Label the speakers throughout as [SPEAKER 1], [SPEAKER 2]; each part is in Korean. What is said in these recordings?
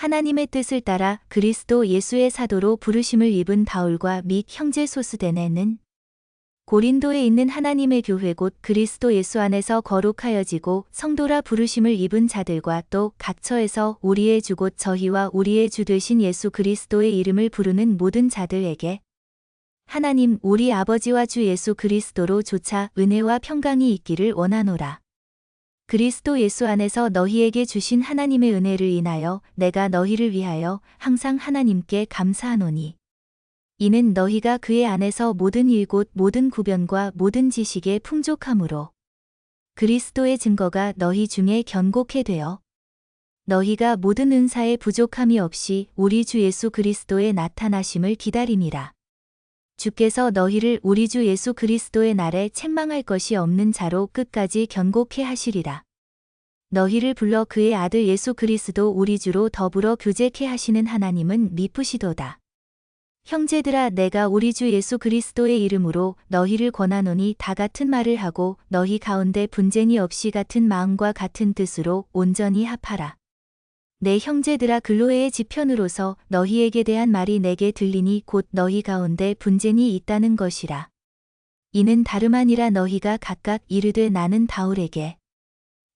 [SPEAKER 1] 하나님의 뜻을 따라 그리스도 예수의 사도로 부르심을 입은 바울과 및 형제 소스데네는 고린도에 있는 하나님의 교회 곧 그리스도 예수 안에서 거룩하여지고 성도라 부르심을 입은 자들과 또 각처에서 우리의 주 곧 저희와 우리의 주 되신 예수 그리스도의 이름을 부르는 모든 자들에게 하나님 우리 아버지와 주 예수 그리스도로 조차 은혜와 평강이 있기를 원하노라. 그리스도 예수 안에서 너희에게 주신 하나님의 은혜를 인하여 내가 너희를 위하여 항상 하나님께 감사하노니 이는 너희가 그의 안에서 모든 일 곧 모든 구변과 모든 지식에 풍족함으로 그리스도의 증거가 너희 중에 견고케 되어 너희가 모든 은사에 부족함이 없이 우리 주 예수 그리스도의 나타나심을 기다림이라. 주께서 너희를 우리 주 예수 그리스도의 날에 책망할 것이 없는 자로 끝까지 견고케 하시리라. 너희를 불러 그의 아들 예수 그리스도 우리 주로 더불어 교제케 하시는 하나님은 미쁘시도다. 형제들아 내가 우리 주 예수 그리스도의 이름으로 너희를 권하노니 다 같은 말을 하고 너희 가운데 분쟁이 없이 같은 마음과 같은 뜻으로 온전히 합하라. 내 형제들아 글로에의 지편으로서 너희에게 대한 말이 내게 들리니 곧 너희 가운데 분쟁이 있다는 것이라. 이는 다름 아니라 너희가 각각 이르되 나는 바울에게,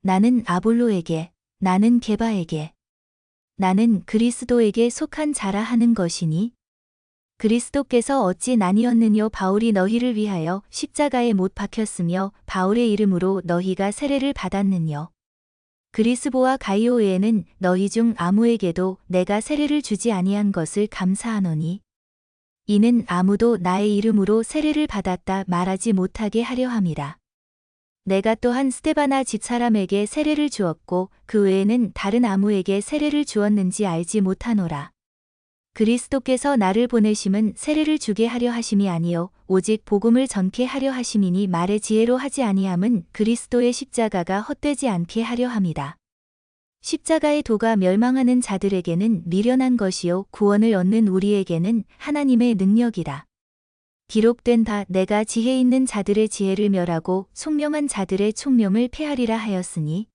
[SPEAKER 1] 나는 아볼로에게, 나는 게바에게, 나는 그리스도에게 속한 자라 하는 것이니 그리스도께서 어찌 나뉘었느뇨 바울이 너희를 위하여 십자가에 못 박혔으며 바울의 이름으로 너희가 세례를 받았느뇨. 그리스보와 가이오 외에는 너희 중 아무에게도 내가 세례를 주지 아니한 것을 감사하노니 이는 아무도 나의 이름으로 세례를 받았다 말하지 못하게 하려 함이라. 내가 또한 스데바나 집사람에게 세례를 주었고 그 외에는 다른 아무에게 세례를 주었는지 알지 못하노라. 그리스도께서 나를 보내심은 세례를 주게 하려 하심이 아니요 오직 복음을 전케 하려 하심이니 말의 지혜로 하지 아니함은 그리스도의 십자가가 헛되지 않게 하려 함이다. 십자가의 도가 멸망하는 자들에게는 미련한 것이요 구원을 얻는 우리에게는 하나님의 능력이라. 기록된 바 내가 지혜 있는 자들의 지혜를 멸하고 총명한 자들의 총명을 폐하리라 하였으니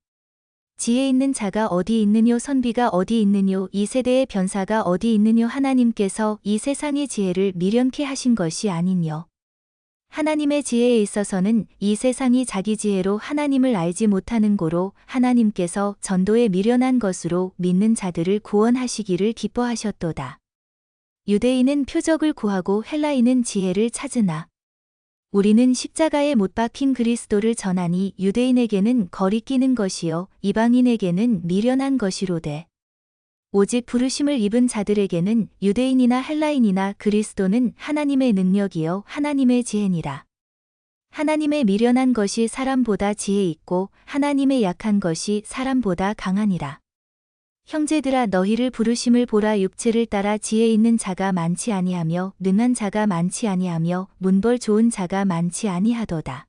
[SPEAKER 1] 지혜 있는 자가 어디 있느뇨 선비가 어디 있느뇨 이 세대의 변사가 어디 있느뇨 하나님께서 이 세상의 지혜를 미련케 하신 것이 아니뇨. 하나님의 지혜에 있어서는 이 세상이 자기 지혜로 하나님을 알지 못하는 고로 하나님께서 전도에 미련한 것으로 믿는 자들을 구원하시기를 기뻐하셨도다. 유대인은 표적을 구하고 헬라인은 지혜를 찾으나 우리는 십자가에 못 박힌 그리스도를 전하니 유대인에게는 거리끼는 것이요 이방인에게는 미련한 것이로되 오직 부르심을 입은 자들에게는 유대인이나 헬라인이나 그리스도는 하나님의 능력이요 하나님의 지혜니라. 하나님의 미련한 것이 사람보다 지혜 있고 하나님의 약한 것이 사람보다 강하니라. 형제들아 너희를 부르심을 보라 육체를 따라 지혜 있는 자가 많지 아니하며 능한 자가 많지 아니하며 문벌 좋은 자가 많지 아니하도다.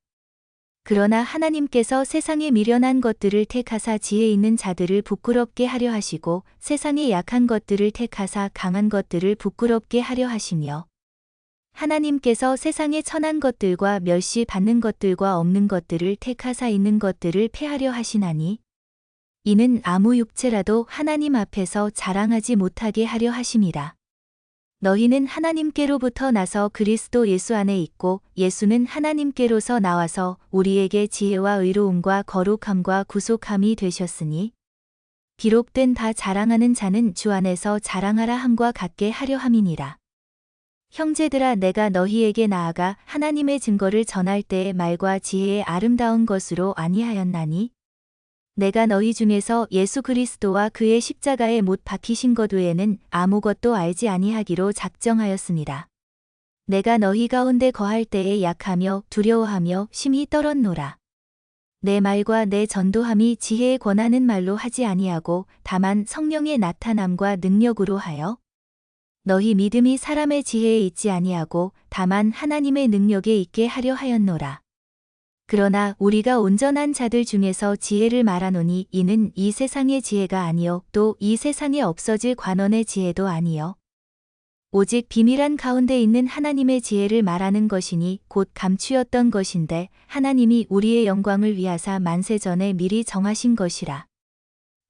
[SPEAKER 1] 그러나 하나님께서 세상의 미련한 것들을 택하사 지혜 있는 자들을 부끄럽게 하려 하시고 세상의 약한 것들을 택하사 강한 것들을 부끄럽게 하려 하시며 하나님께서 세상의 천한 것들과 멸시 받는 것들과 없는 것들을 택하사 있는 것들을 폐하려 하시나니 이는 아무 육체라도 하나님 앞에서 자랑하지 못하게 하려 하심이라. 너희는 하나님께로부터 나서 그리스도 예수 안에 있고 예수는 하나님께로서 나와서 우리에게 지혜와 의로움과 거룩함과 구속함이 되셨으니 기록된 바 자랑하는 자는 주 안에서 자랑하라 함과 같게 하려 함이니라. 형제들아 내가 너희에게 나아가 하나님의 증거를 전할 때의 말과 지혜의 아름다운 것으로 아니하였나니 내가 너희 중에서 예수 그리스도와 그의 십자가에 못 박히신 것 외에는 아무것도 알지 아니하기로 작정하였습니다. 내가 너희 가운데 거할 때에 약하며 두려워하며 심히 떨었노라. 내 말과 내 전도함이 지혜에 권하는 말로 하지 아니하고 다만 성령의 나타남과 능력으로 하여 너희 믿음이 사람의 지혜에 있지 아니하고 다만 하나님의 능력에 있게 하려 하였노라. 그러나 우리가 온전한 자들 중에서 지혜를 말하노니 이는 이 세상의 지혜가 아니요 또 이 세상에 없어질 관원의 지혜도 아니요 오직 비밀한 가운데 있는 하나님의 지혜를 말하는 것이니 곧 감추었던 것인데 하나님이 우리의 영광을 위하사 만세 전에 미리 정하신 것이라.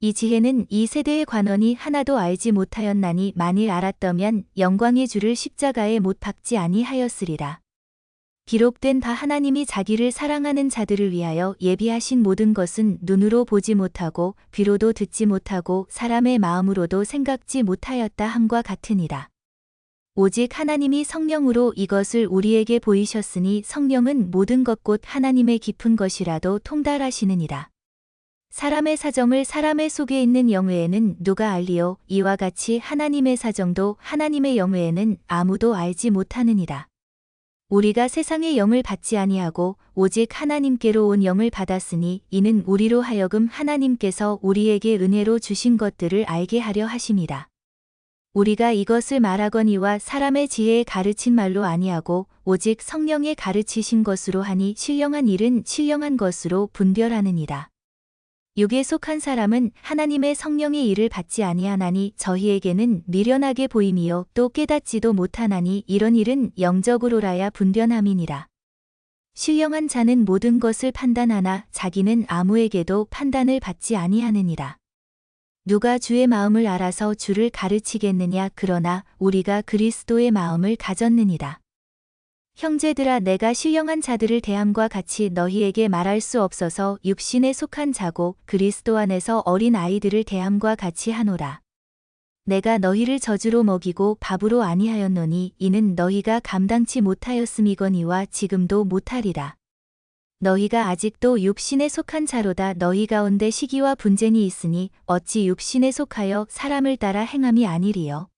[SPEAKER 1] 이 지혜는 이 세대의 관원이 하나도 알지 못하였나니 만일 알았더면 영광의 주를 십자가에 못 박지 아니하였으리라. 기록된 바 하나님이 자기를 사랑하는 자들을 위하여 예비하신 모든 것은 눈으로 보지 못하고 귀로도 듣지 못하고 사람의 마음으로도 생각지 못하였다 함과 같으니라. 오직 하나님이 성령으로 이것을 우리에게 보이셨으니 성령은 모든 것 곧 하나님의 깊은 것이라도 통달하시느니라. 사람의 사정을 사람의 속에 있는 영외에는 누가 알리요? 이와 같이 하나님의 사정도 하나님의 영외에는 아무도 알지 못하느니라. 우리가 세상의 영을 받지 아니하고 오직 하나님께로 온 영을 받았으니 이는 우리로 하여금 하나님께서 우리에게 은혜로 주신 것들을 알게 하려 하심이라. 우리가 이것을 말하거니와 사람의 지혜에 가르친 말로 아니하고 오직 성령의 가르치신 것으로 하니 신령한 일은 신령한 것으로 분별하느니라. 육에 속한 사람은 하나님의 성령의 일을 받지 아니하나니 저희에게는 미련하게 보임이요 또 깨닫지도 못하나니 이런 일은 영적으로라야 분별함이니라. 신령한 자는 모든 것을 판단하나 자기는 아무에게도 판단을 받지 아니하느니라. 누가 주의 마음을 알아서 주를 가르치겠느냐 그러나 우리가 그리스도의 마음을 가졌느니라. 형제들아 내가 신령한 자들을 대함과 같이 너희에게 말할 수 없어서 육신에 속한 자고 그리스도 안에서 어린 아이들을 대함과 같이 하노라. 내가 너희를 젖으로 먹이고 밥으로 아니하였노니 이는 너희가 감당치 못하였음이거니와 지금도 못하리라. 너희가 아직도 육신에 속한 자로다. 너희 가운데 시기와 분쟁이 있으니 어찌 육신에 속하여 사람을 따라 행함이 아니리요.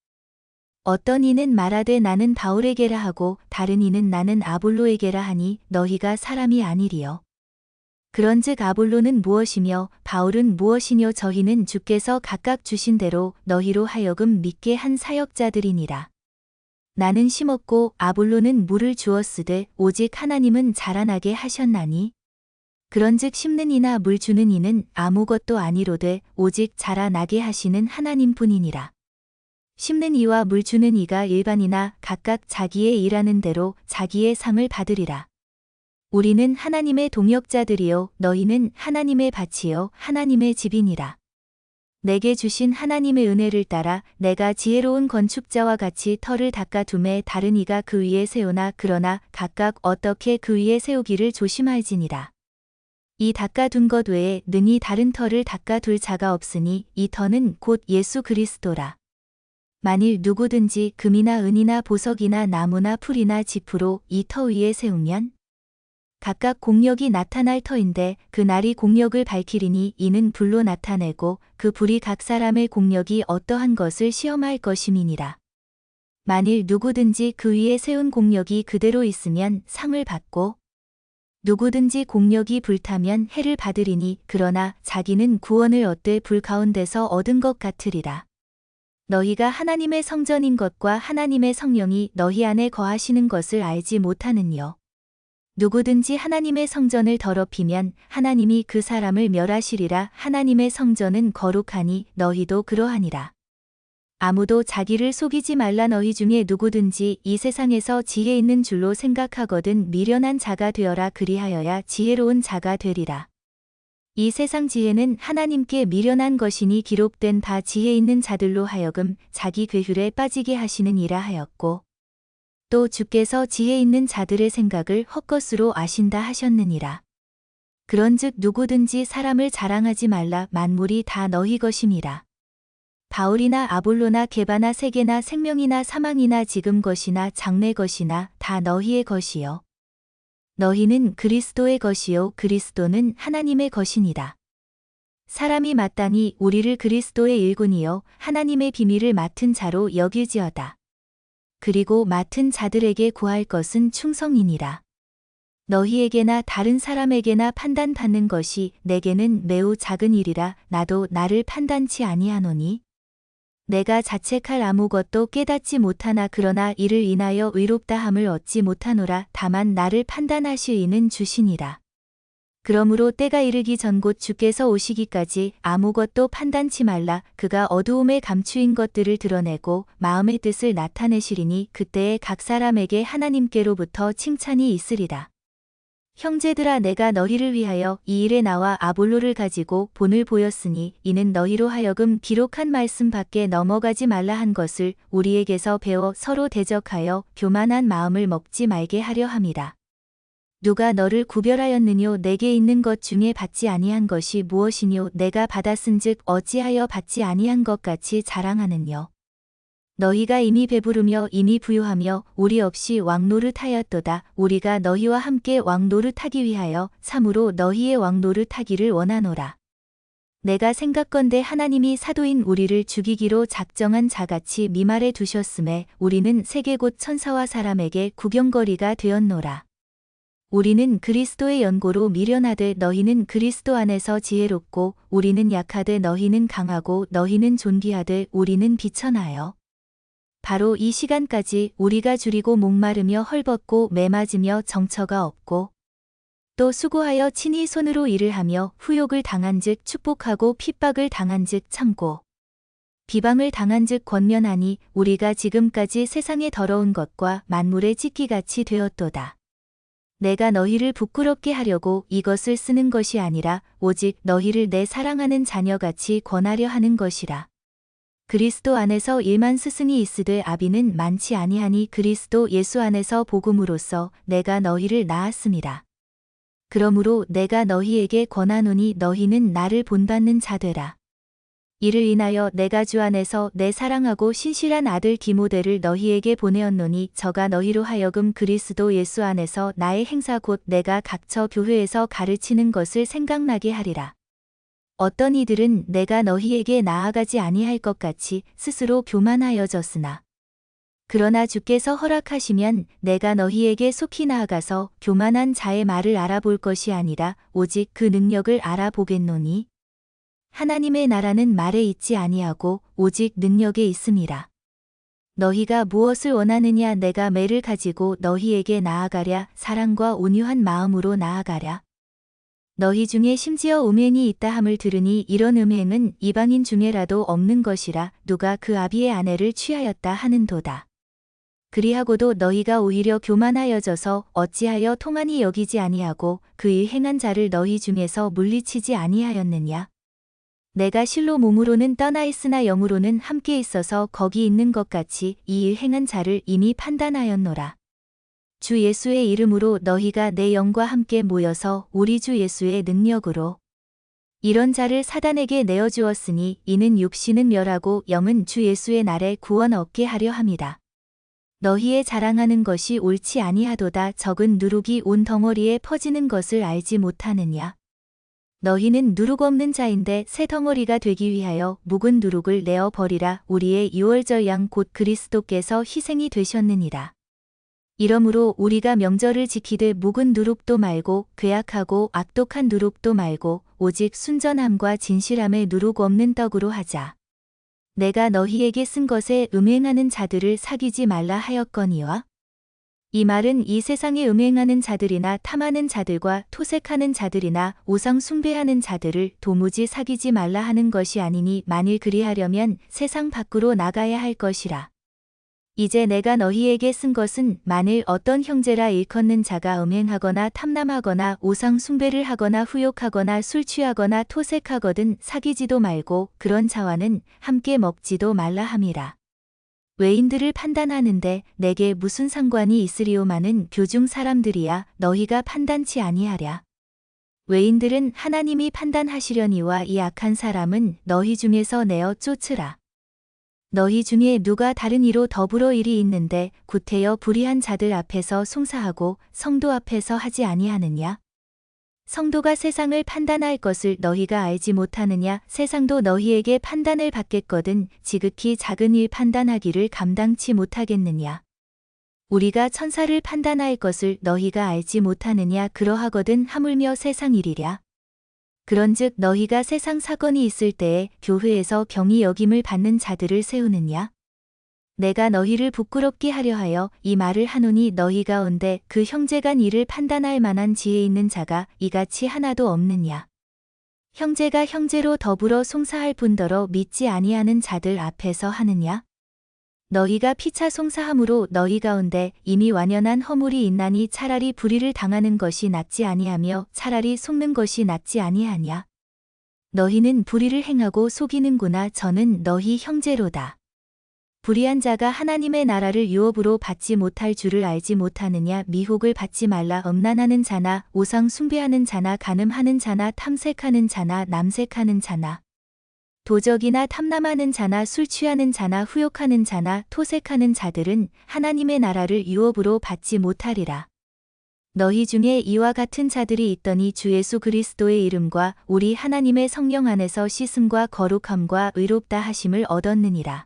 [SPEAKER 1] 어떤 이는 말하되 나는 바울에게라 하고 다른 이는 나는 아볼로에게라 하니 너희가 사람이 아니리요. 그런즉 아볼로는 무엇이며 바울은 무엇이뇨? 저희는 주께서 각각 주신 대로 너희로 하여금 믿게 한 사역자들이니라. 나는 심었고 아볼로는 물을 주었으되 오직 하나님은 자라나게 하셨나니 그런즉 심는 이나 물 주는 이는 아무것도 아니로되 오직 자라나게 하시는 하나님뿐이니라. 심는 이와 물 주는 이가 일반이나 각각 자기의 일하는 대로 자기의 상을 받으리라. 우리는 하나님의 동역자들이요 너희는 하나님의 밭이요 하나님의 집이니라. 내게 주신 하나님의 은혜를 따라 내가 지혜로운 건축자와 같이 터를 닦아둠에 다른 이가 그 위에 세우나 그러나 각각 어떻게 그 위에 세우기를 조심할지니라. 이 닦아둔 것 외에 능히 다른 터를 닦아둘 자가 없으니 이 터는 곧 예수 그리스도라. 만일 누구든지 금이나 은이나 보석이나 나무나 풀이나 지푸로 이 터 위에 세우면 각각 공력이 나타날 터인데 그 날이 공력을 밝히리니 이는 불로 나타내고 그 불이 각 사람의 공력이 어떠한 것을 시험할 것임이니라. 만일 누구든지 그 위에 세운 공력이 그대로 있으면 상을 받고 누구든지 공력이 불타면 해를 받으리니 그러나 자기는 구원을 얻되 불 가운데서 얻은 것 같으리라. 너희가 하나님의 성전인 것과 하나님의 성령이 너희 안에 거하시는 것을 알지 못하느뇨. 누구든지 하나님의 성전을 더럽히면 하나님이 그 사람을 멸하시리라. 하나님의 성전은 거룩하니 너희도 그러하니라. 아무도 자기를 속이지 말라. 너희 중에 누구든지 이 세상에서 지혜 있는 줄로 생각하거든 미련한 자가 되어라. 그리하여야 지혜로운 자가 되리라. 이 세상 지혜는 하나님께 미련한 것이니 기록된 바 지혜 있는 자들로 하여금 자기 괴휼에 빠지게 하시는 이라 하였고 또 주께서 지혜 있는 자들의 생각을 헛것으로 아신다 하셨느니라. 그런즉 누구든지 사람을 자랑하지 말라. 만물이 다 너희 것임이라. 바울이나 아볼로나 게바나 세계나 생명이나 사망이나 지금 것이나 장래 것이나 다 너희의 것이요. 너희는 그리스도의 것이요 그리스도는 하나님의 것이니라. 사람이 마땅히 우리를 그리스도의 일꾼이요 하나님의 비밀을 맡은 자로 여길지어다. 그리고 맡은 자들에게 구할 것은 충성이니라. 너희에게나 다른 사람에게나 판단받는 것이 내게는 매우 작은 일이라. 나도 나를 판단치 아니하노니 내가 자책할 아무것도 깨닫지 못하나 그러나 이를 인하여 의롭다함을 얻지 못하노라. 다만 나를 판단하실 이는 주시니라. 그러므로 때가 이르기 전 곧 주께서 오시기까지 아무것도 판단치 말라. 그가 어두움에 감추인 것들을 드러내고 마음의 뜻을 나타내시리니 그때에 각 사람에게 하나님께로부터 칭찬이 있으리라. 형제들아 내가 너희를 위하여 이 일에 나와 아볼로를 가지고 본을 보였으니 이는 너희로 하여금 기록한 말씀 밖에 넘어가지 말라 한 것을 우리에게서 배워 서로 대적하여 교만한 마음을 먹지 말게 하려 함이라. 누가 너를 구별하였느뇨 내게 있는 것 중에 받지 아니한 것이 무엇이뇨 내가 받았은즉 어찌하여 받지 아니한 것 같이 자랑하느뇨. 너희가 이미 배부르며 이미 부요하며 우리 없이 왕노릇하였도다. 우리가 너희와 함께 왕노릇하기 위하여 참으로 너희의 왕노릇하기를 원하노라. 내가 생각건대 하나님이 사도인 우리를 죽이기로 작정한 자같이 미말해 두셨음에 우리는 세계 곧 천사와 사람에게 구경거리가 되었노라. 우리는 그리스도의 연고로 미련하되 너희는 그리스도 안에서 지혜롭고 우리는 약하되 너희는 강하고 너희는 존귀하되 우리는 비천하여. 바로 이 시간까지 우리가 줄이고 목마르며 헐벗고 매맞으며 정처가 없고 또 수고하여 친히 손으로 일을 하며 후욕을 당한즉 축복하고 핍박을 당한즉 참고 비방을 당한즉 권면하니 우리가 지금까지 세상의 더러운 것과 만물의 찢기같이 되었도다. 내가 너희를 부끄럽게 하려고 이것을 쓰는 것이 아니라 오직 너희를 내 사랑하는 자녀같이 권하려 하는 것이라. 그리스도 안에서 1만 스승이 있으되 아비는 많지 아니하니 그리스도 예수 안에서 복음으로써 내가 너희를 낳았음이라. 그러므로 내가 너희에게 권하노니 너희는 나를 본받는 자 되라. 이를 인하여 내가 주 안에서 내 사랑하고 신실한 아들 디모데를 너희에게 보내었노니 저가 너희로 하여금 그리스도 예수 안에서 나의 행사 곧 내가 각처 교회에서 가르치는 것을 생각나게 하리라. 어떤 이들은 내가 너희에게 나아가지 아니할 것 같이 스스로 교만하여졌으나 그러나 주께서 허락하시면 내가 너희에게 속히 나아가서 교만한 자의 말을 알아볼 것이 아니라 오직 그 능력을 알아보겠노니 하나님의 나라는 말에 있지 아니하고 오직 능력에 있음이라. 너희가 무엇을 원하느냐 내가 매를 가지고 너희에게 나아가랴 사랑과 온유한 마음으로 나아가랴. 너희 중에 심지어 음행이 있다 함을 들으니 이런 음행은 이방인 중에라도 없는 것이라 누가 그 아비의 아내를 취하였다 하는도다. 그리하고도 너희가 오히려 교만하여져서 어찌하여 통한이 여기지 아니하고 그 일 행한 자를 너희 중에서 물리치지 아니하였느냐. 내가 실로 몸으로는 떠나 있으나 영으로는 함께 있어서 거기 있는 것 같이 이 일 행한 자를 이미 판단하였노라. 주 예수의 이름으로 너희가 내 영과 함께 모여서 우리 주 예수의 능력으로 이런 자를 사단에게 내어주었으니 이는 육신은 멸하고 영은 주 예수의 날에 구원 얻게 하려 함이다. 너희의 자랑하는 것이 옳지 아니하도다. 적은 누룩이 온 덩어리에 퍼지는 것을 알지 못하느냐. 너희는 누룩 없는 자인데 새 덩어리가 되기 위하여 묵은 누룩을 내어 버리라. 우리의 유월절 양 곧 그리스도께서 희생이 되셨느니라. 이러므로 우리가 명절을 지키되 묵은 누룩도 말고 괴악하고 악독한 누룩도 말고 오직 순전함과 진실함의 누룩 없는 떡으로 하자. 내가 너희에게 쓴 것에 음행하는 자들을 사귀지 말라 하였거니와 이 말은 이 세상에 음행하는 자들이나 탐하는 자들과 토색하는 자들이나 우상 숭배하는 자들을 도무지 사귀지 말라 하는 것이 아니니 만일 그리하려면 세상 밖으로 나가야 할 것이라. 이제 내가 너희에게 쓴 것은 만일 어떤 형제라 일컫는 자가 음행하거나 탐남하거나 우상 숭배를 하거나 후욕하거나 술 취하거나 토색하거든 사귀지도 말고 그런 자와는 함께 먹지도 말라 함이라. 외인들을 판단하는데 내게 무슨 상관이 있으리오마는 교중 사람들이야 너희가 판단치 아니하랴. 외인들은 하나님이 판단하시려니와 이 악한 사람은 너희 중에서 내어 쫓으라. 너희 중에 누가 다른 이로 더불어 일이 있는데 구태여 불의한 자들 앞에서 송사하고 성도 앞에서 하지 아니하느냐? 성도가 세상을 판단할 것을 너희가 알지 못하느냐? 세상도 너희에게 판단을 받겠거든 지극히 작은 일 판단하기를 감당치 못하겠느냐? 우리가 천사를 판단할 것을 너희가 알지 못하느냐? 그러하거든 하물며 세상 일이랴. 그런즉 너희가 세상 사건이 있을 때에 교회에서 경히 여김을 받는 자들을 세우느냐? 내가 너희를 부끄럽게 하려 하여 이 말을 하노니 너희 가운데 그 형제 간 일을 판단할 만한 지혜 있는 자가 이같이 하나도 없느냐? 형제가 형제로 더불어 송사할 뿐더러 믿지 아니하는 자들 앞에서 하느냐? 너희가 피차 송사함으로 너희 가운데 이미 완연한 허물이 있나니 차라리 불의를 당하는 것이 낫지 아니하며 차라리 속는 것이 낫지 아니하냐. 너희는 불의를 행하고 속이는구나. 저는 너희 형제로다. 불의한 자가 하나님의 나라를 유업으로 받지 못할 줄을 알지 못하느냐. 미혹을 받지 말라. 음란하는 자나 우상 숭배하는 자나 간음하는 자나 탐색하는 자나 남색하는 자나 도적이나 탐남하는 자나 술 취하는 자나 후욕하는 자나 토색하는 자들은 하나님의 나라를 유업으로 받지 못하리라. 너희 중에 이와 같은 자들이 있더니 주 예수 그리스도의 이름과 우리 하나님의 성령 안에서 씻음과 거룩함과 의롭다 하심을 얻었느니라.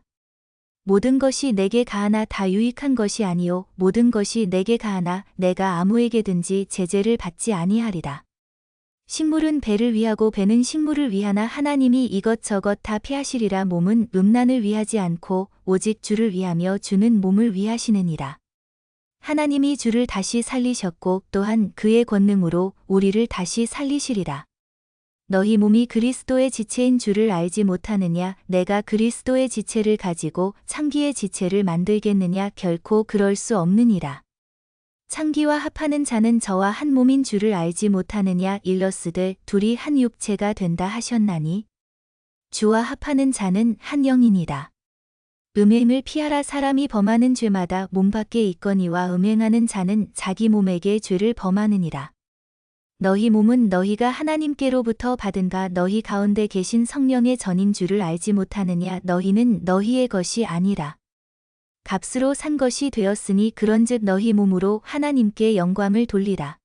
[SPEAKER 1] 모든 것이 내게 가하나 다 유익한 것이 아니요 모든 것이 내게 가하나 내가 아무에게든지 제재를 받지 아니하리라. 식물은 배를 위하고 배는 식물을 위하나 하나님이 이것저것 다 피하시리라. 몸은 음란을 위하지 않고 오직 주를 위하며 주는 몸을 위하시느니라. 하나님이 주를 다시 살리셨고 또한 그의 권능으로 우리를 다시 살리시리라. 너희 몸이 그리스도의 지체인 줄을 알지 못하느냐. 내가 그리스도의 지체를 가지고 창기의 지체를 만들겠느냐. 결코 그럴 수 없느니라. 창기와 합하는 자는 저와 한 몸인 줄을 알지 못하느냐. 일러스되 둘이 한 육체가 된다 하셨나니 주와 합하는 자는 한 영이니라. 음행을 피하라. 사람이 범하는 죄마다 몸 밖에 있거니와 음행하는 자는 자기 몸에게 죄를 범하느니라. 너희 몸은 너희가 하나님께로부터 받은 바 너희 가운데 계신 성령의 전인 줄을 알지 못하느냐. 너희는 너희의 것이 아니라 값으로 산 것이 되었으니 그런즉 너희 몸으로 하나님께 영광을 돌리라.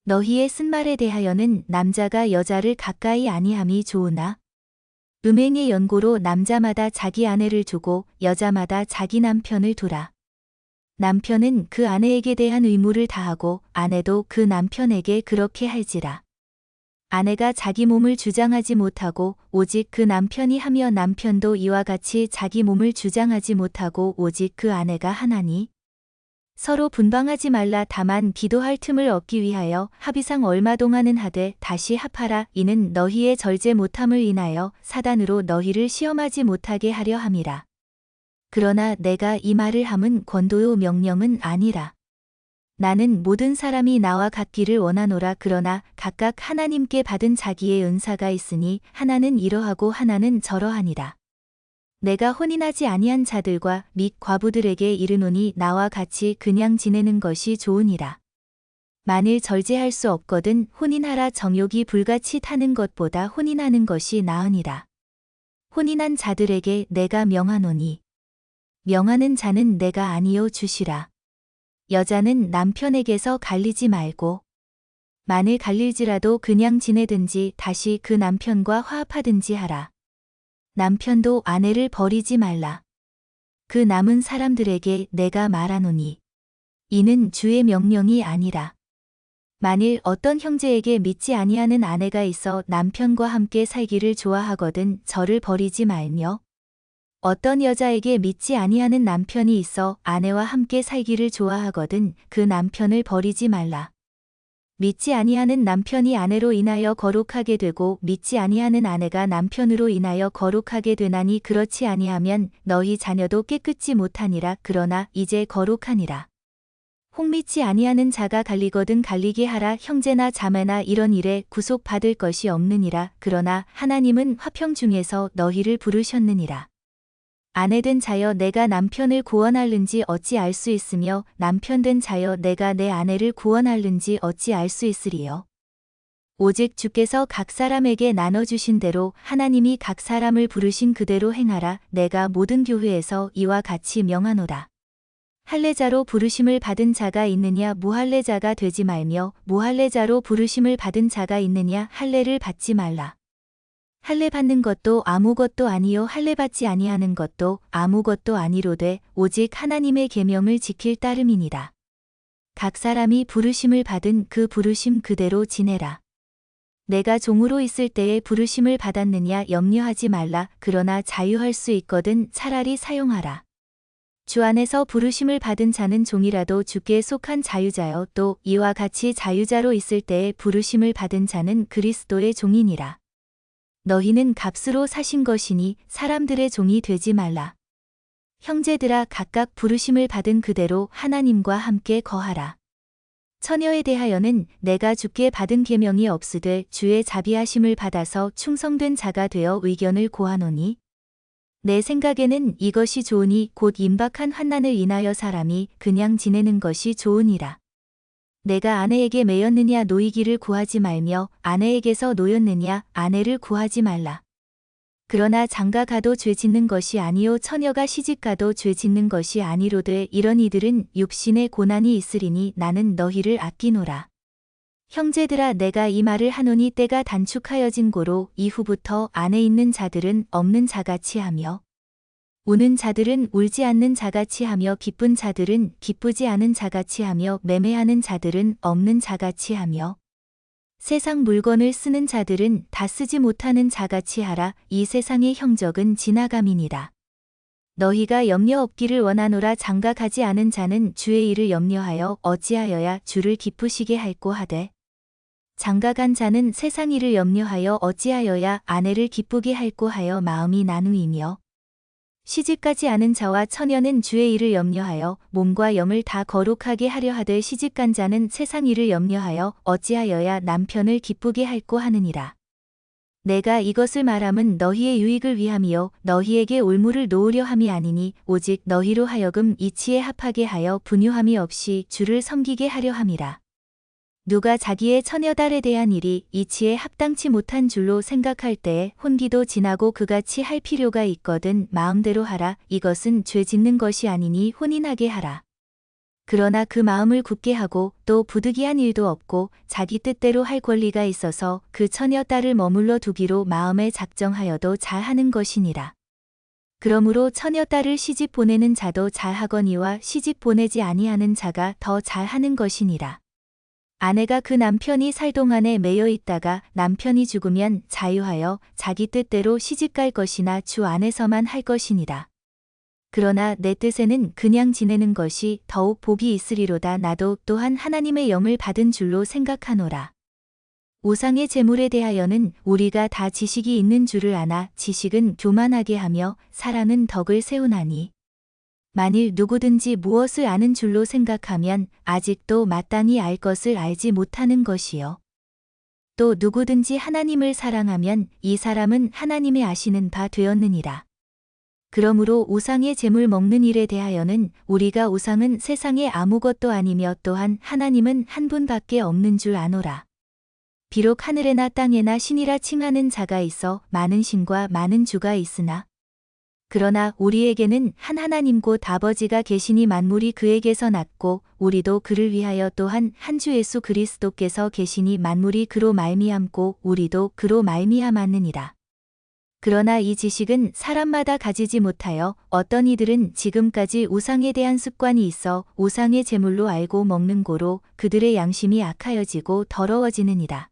[SPEAKER 1] 너희의 쓴말에 대하여는 남자가 여자를 가까이 아니함이 좋으나 음행의 연고로 남자마다 자기 아내를 두고 여자마다 자기 남편을 두라. 남편은 그 아내에게 대한 의무를 다하고 아내도 그 남편에게 그렇게 할지라. 아내가 자기 몸을 주장하지 못하고 오직 그 남편이 하며 남편도 이와 같이 자기 몸을 주장하지 못하고 오직 그 아내가 하나니 서로 분방하지 말라. 다만 기도할 틈을 얻기 위하여 합의상 얼마 동안은 하되 다시 합하라. 이는 너희의 절제 못함을 인하여 사단으로 너희를 시험하지 못하게 하려 함이라. 그러나 내가 이 말을 함은 권도요 명령은 아니라. 나는 모든 사람이 나와 같기를 원하노라. 그러나 각각 하나님께 받은 자기의 은사가 있으니 하나는 이러하고 하나는 저러하니라. 내가 혼인하지 아니한 자들과 및 과부들에게 이르노니 나와 같이 그냥 지내는 것이 좋으니라. 만일 절제할 수 없거든 혼인하라. 정욕이 불같이 타는 것보다 혼인하는 것이 나으니라. 혼인한 자들에게 내가 명하노니 명하는 자는 내가 아니요 주시라. 여자는 남편에게서 갈리지 말고 만일 갈릴지라도 그냥 지내든지 다시 그 남편과 화합하든지 하라. 남편도 아내를 버리지 말라. 그 남은 사람들에게 내가 말하노니 이는 주의 명령이 아니라. 만일 어떤 형제에게 믿지 아니하는 아내가 있어 남편과 함께 살기를 좋아하거든 저를 버리지 말며 어떤 여자에게 믿지 아니하는 남편이 있어 아내와 함께 살기를 좋아하거든 그 남편을 버리지 말라. 믿지 아니하는 남편이 아내로 인하여 거룩하게 되고 믿지 아니하는 아내가 남편으로 인하여 거룩하게 되나니 그렇지 아니하면 너희 자녀도 깨끗지 못하니라. 그러나 이제 거룩하니라. 혹믿지 아니하는 자가 갈리거든 갈리게 하라. 형제나 자매나 이런 일에 구속받을 것이 없느니라. 그러나 하나님은 화평 중에서 너희를 부르셨느니라. 아내된 자여 내가 남편을 구원할는지 어찌 알 수 있으며 남편된 자여 내가 내 아내를 구원할는지 어찌 알 수 있으리요. 오직 주께서 각 사람에게 나눠주신 대로 하나님이 각 사람을 부르신 그대로 행하라. 내가 모든 교회에서 이와 같이 명하노라. 할례자로 부르심을 받은 자가 있느냐 무할례자가 되지 말며 무할례자로 부르심을 받은 자가 있느냐 할례를 받지 말라. 할례 받는 것도 아무것도 아니요 할례 받지 아니하는 것도 아무것도 아니로되 오직 하나님의 계명을 지킬 따름이니라. 각 사람이 부르심을 받은 그 부르심 그대로 지내라. 내가 종으로 있을 때에 부르심을 받았느냐 염려하지 말라. 그러나 자유할 수 있거든 차라리 사용하라. 주 안에서 부르심을 받은 자는 종이라도 주께 속한 자유자여 또 이와 같이 자유자로 있을 때에 부르심을 받은 자는 그리스도의 종이니라. 너희는 값으로 사신 것이니 사람들의 종이 되지 말라. 형제들아 각각 부르심을 받은 그대로 하나님과 함께 거하라. 처녀에 대하여는 내가 주께 받은 계명이 없으되 주의 자비하심을 받아서 충성된 자가 되어 의견을 고하노니 내 생각에는 이것이 좋으니 곧 임박한 환난을 인하여 사람이 그냥 지내는 것이 좋으니라. 내가 아내에게 매였느냐 노이기를 구하지 말며 아내에게서 노였느냐 아내를 구하지 말라. 그러나 장가가도 죄 짓는 것이 아니요 처녀가 시집가도 죄 짓는 것이 아니로되 이런 이들은 육신의 고난이 있으리니 나는 너희를 아끼노라. 형제들아 내가 이 말을 하노니 때가 단축하여진 고로 이후부터 안에 있는 자들은 없는 자같이 하며 우는 자들은 울지 않는 자같이 하며 기쁜 자들은 기쁘지 않은 자같이 하며 매매하는 자들은 없는 자같이 하며 세상 물건을 쓰는 자들은 다 쓰지 못하는 자같이 하라. 이 세상의 형적은 지나감이니라. 너희가 염려 없기를 원하노라. 장가가지 않은 자는 주의 일을 염려하여 어찌하여야 주를 기쁘시게 할꼬 하되 장가간 자는 세상 일을 염려하여 어찌하여야 아내를 기쁘게 할꼬 하여 마음이 나누이며 시집가지 않은 자와 처녀는 주의 일을 염려하여 몸과 영을 다 거룩하게 하려 하되 시집간 자는 세상 일을 염려하여 어찌하여야 남편을 기쁘게 할꼬 하느니라. 내가 이것을 말함은 너희의 유익을 위함이요 너희에게 올무를 놓으려 함이 아니니 오직 너희로 하여금 이치에 합하게 하여 분유함이 없이 주를 섬기게 하려 함이라. 누가 자기의 처녀딸에 대한 일이 이치에 합당치 못한 줄로 생각할 때에 혼기도 지나고 그같이 할 필요가 있거든 마음대로 하라. 이것은 죄 짓는 것이 아니니 혼인하게 하라. 그러나 그 마음을 굳게 하고 또 부득이한 일도 없고 자기 뜻대로 할 권리가 있어서 그 처녀딸을 머물러 두기로 마음에 작정하여도 잘하는 것이니라. 그러므로 처녀딸을 시집 보내는 자도 잘하거니와 시집 보내지 아니하는 자가 더 잘하는 것이니라. 아내가 그 남편이 살 동안에 매여 있다가 남편이 죽으면 자유하여 자기 뜻대로 시집갈 것이나 주 안에서만 할 것이니라. 그러나 내 뜻에는 그냥 지내는 것이 더욱 복이 있으리로다. 나도 또한 하나님의 영을 받은 줄로 생각하노라. 우상의 제물에 대하여는 우리가 다 지식이 있는 줄을 아나 지식은 교만하게 하며 사랑은 덕을 세우나니 만일 누구든지 무엇을 아는 줄로 생각하면 아직도 마땅히 알 것을 알지 못하는 것이요. 또 누구든지 하나님을 사랑하면 이 사람은 하나님의 아시는 바 되었느니라. 그러므로 우상의 제물 먹는 일에 대하여는 우리가 우상은 세상에 아무것도 아니며 또한 하나님은 한 분밖에 없는 줄 아노라. 비록 하늘에나 땅에나 신이라 칭하는 자가 있어 많은 신과 많은 주가 있으나 그러나 우리에게는 한 하나님 곧 아버지가 계시니 만물이 그에게서 났고 우리도 그를 위하여 또한 한 주 예수 그리스도께서 계시니 만물이 그로 말미암고 우리도 그로 말미암았느니라. 그러나 이 지식은 사람마다 가지지 못하여 어떤 이들은 지금까지 우상에 대한 습관이 있어 우상의 제물로 알고 먹는 고로 그들의 양심이 악하여지고 더러워지느니라.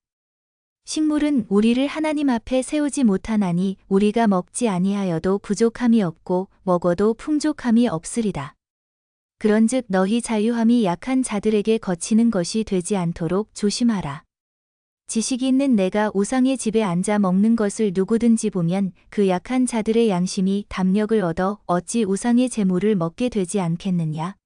[SPEAKER 1] 식물은 우리를 하나님 앞에 세우지 못하나니 우리가 먹지 아니하여도 부족함이 없고 먹어도 풍족함이 없으리라. 그런즉 너희 자유함이 약한 자들에게 거치는 것이 되지 않도록 조심하라. 지식이 있는 내가 우상의 집에 앉아 먹는 것을 누구든지 보면 그 약한 자들의 양심이 담력을 얻어 어찌 우상의 제물을 먹게 되지 않겠느냐.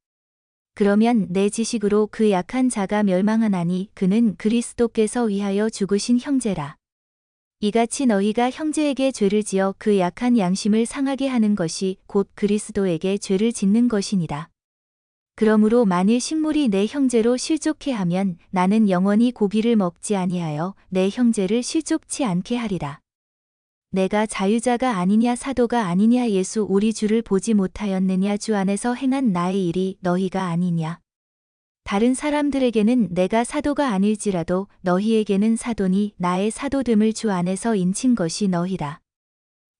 [SPEAKER 1] 그러면 내 지식으로 그 약한 자가 멸망하나니 그는 그리스도께서 위하여 죽으신 형제라. 이같이 너희가 형제에게 죄를 지어 그 약한 양심을 상하게 하는 것이 곧 그리스도에게 죄를 짓는 것이니라. 그러므로 만일 식물이 내 형제로 실족해 하면 나는 영원히 고기를 먹지 아니하여 내 형제를 실족치 않게 하리라. 내가 자유자가 아니냐 사도가 아니냐 예수 우리 주를 보지 못하였느냐 주 안에서 행한 나의 일이 너희가 아니냐. 다른 사람들에게는 내가 사도가 아닐지라도 너희에게는 사도니 나의 사도됨을 주 안에서 인친 것이 너희라.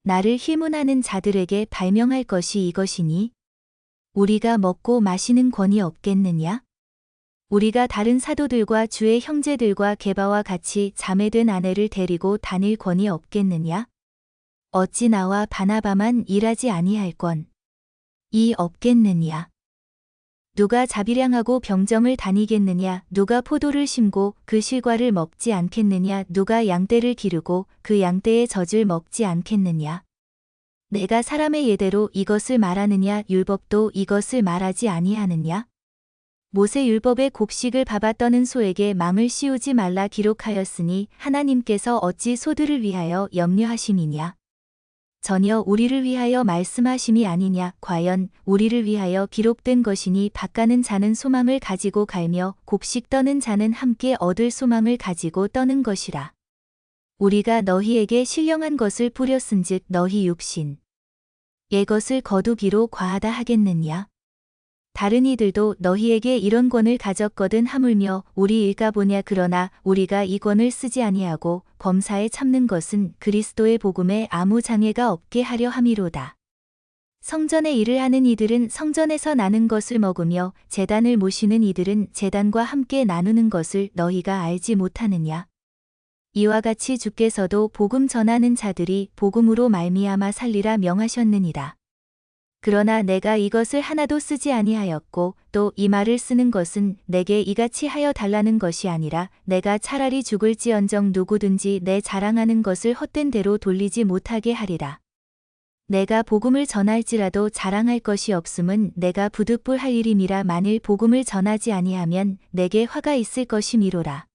[SPEAKER 1] 나를 힐문하는 자들에게 발명할 것이 이것이니 우리가 먹고 마시는 권이 없겠느냐? 우리가 다른 사도들과 주의 형제들과 게바와 같이 자매된 아내를 데리고 다닐 권이 없겠느냐? 어찌 나와 바나바만 일하지 아니할권 이 없겠느냐? 누가 자비량하고 병정을 다니겠느냐? 누가 포도를 심고 그 실과를 먹지 않겠느냐? 누가 양떼를 기르고 그 양떼의 젖을 먹지 않겠느냐? 내가 사람의 예대로 이것을 말하느냐 율법도 이것을 말하지 아니하느냐? 모세 율법의 곡식을 밟아 떠는 소에게 망을 씌우지 말라 기록하였으니 하나님께서 어찌 소들을 위하여 염려하심이냐? 전혀 우리를 위하여 말씀하심이 아니냐? 과연 우리를 위하여 기록된 것이니 밭가는 자는 소망을 가지고 갈며 곡식 떠는 자는 함께 얻을 소망을 가지고 떠는 것이라. 우리가 너희에게 신령한 것을 뿌렸은즉 너희 육신 의 것을 거두기로 과하다 하겠느냐? 다른 이들도 너희에게 이런 권을 가졌거든 하물며 우리 일가보냐 그러나 우리가 이 권을 쓰지 아니하고 범사에 참는 것은 그리스도의 복음에 아무 장애가 없게 하려 함이로다. 성전의 일을 하는 이들은 성전에서 나는 것을 먹으며 제단을 모시는 이들은 제단과 함께 나누는 것을 너희가 알지 못하느냐? 이와 같이 주께서도 복음 전하는 자들이 복음으로 말미암아 살리라 명하셨느니라. 그러나 내가 이것을 하나도 쓰지 아니하였고 또 이 말을 쓰는 것은 내게 이같이 하여 달라는 것이 아니라 내가 차라리 죽을지언정 누구든지 내 자랑하는 것을 헛된 대로 돌리지 못하게 하리라. 내가 복음을 전할지라도 자랑할 것이 없음은 내가 부득불할 일임이라. 만일 복음을 전하지 아니하면 내게 화가 있을 것이미로라.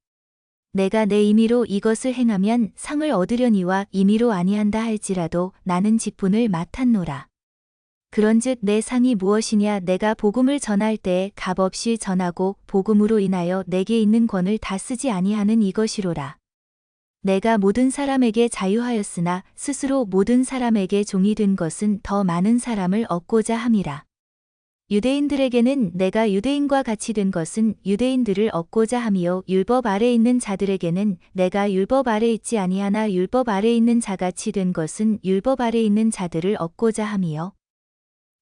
[SPEAKER 1] 내가 내 임의로 이것을 행하면 상을 얻으려니와 임의로 아니한다 할지라도 나는 직분을 맡았노라. 그런즉 내 상이 무엇이냐? 내가 복음을 전할 때에 값없이 전하고 복음으로 인하여 내게 있는 권을 다 쓰지 아니하는 이것이로라. 내가 모든 사람에게 자유하였으나 스스로 모든 사람에게 종이 된 것은 더 많은 사람을 얻고자 함이라. 유대인들에게는 내가 유대인과 같이 된 것은 유대인들을 얻고자 함이요 율법 아래 있는 자들에게는 내가 율법 아래 있지 아니하나 율법 아래 있는 자같이 된 것은 율법 아래 있는 자들을 얻고자 함이요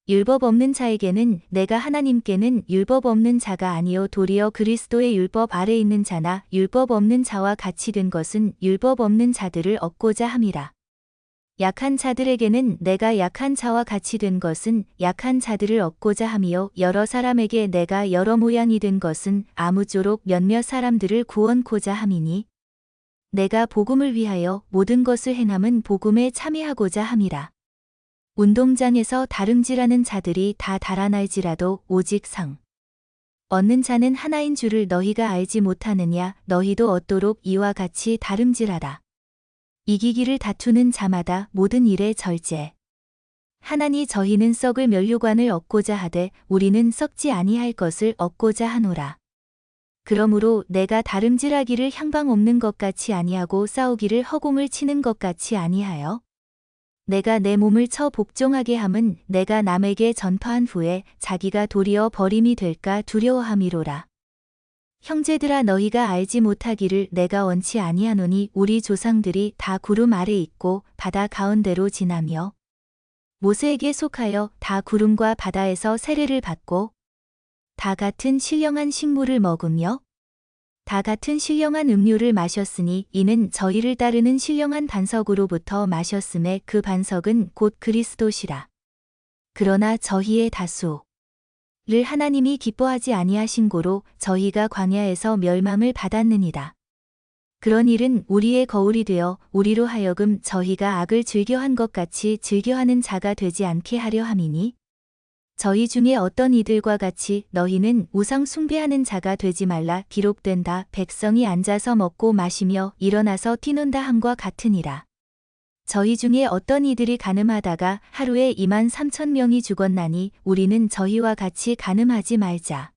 [SPEAKER 1] 율법 없는 자에게는 내가 하나님께는 율법 없는 자가 아니요 도리어 그리스도의 율법 아래 있는 자나 율법 없는 자와 같이 된 것은 율법 없는 자들을 얻고자 함이라. 약한 자들에게는 내가 약한 자와 같이 된 것은 약한 자들을 얻고자 함이요 여러 사람에게 내가 여러 모양이 된 것은 아무쪼록 몇몇 사람들을 구원코자 함이니 내가 복음을 위하여 모든 것을 행함은 복음에 참여하고자 함이라. 운동장에서 다름질하는 자들이 다 달아날지라도 오직 상 얻는 자는 하나인 줄을 너희가 알지 못하느냐? 너희도 얻도록 이와 같이 다름질하라. 이기기를 다투는 자마다 모든 일에 절제 하나니 저희는 썩을 면류관을 얻고자 하되 우리는 썩지 아니할 것을 얻고자 하노라. 그러므로 내가 다름질하기를 향방 없는 것 같이 아니하고 싸우기를 허공을 치는 것 같이 아니하여 내가 내 몸을 쳐 복종하게 함은 내가 남에게 전파한 후에 자기가 도리어 버림이 될까 두려워함이로라. 형제들아 너희가 알지 못하기를 내가 원치 아니하노니 우리 조상들이 다 구름 아래 있고 바다 가운데로 지나며 모세에게 속하여 다 구름과 바다에서 세례를 받고 다 같은 신령한 식물을 먹으며 다 같은 신령한 음료를 마셨으니 이는 저희를 따르는 신령한 반석으로부터 마셨음에 그 반석은 곧 그리스도시라. 그러나 저희의 다수를 하나님이 기뻐하지 아니하신 고로 저희가 광야에서 멸망을 받았느니라. 그런 일은 우리의 거울이 되어 우리로 하여금 저희가 악을 즐겨한 것 같이 즐겨하는 자가 되지 않게 하려 함이니 저희 중에 어떤 이들과 같이 너희는 우상 숭배하는 자가 되지 말라 기록된다. 백성이 앉아서 먹고 마시며 일어나서 뛰논다 함과 같으니라. 저희 중에 어떤 이들이 간음하다가 하루에 23,000명이 죽었나니 우리는 저희와 같이 간음하지 말자.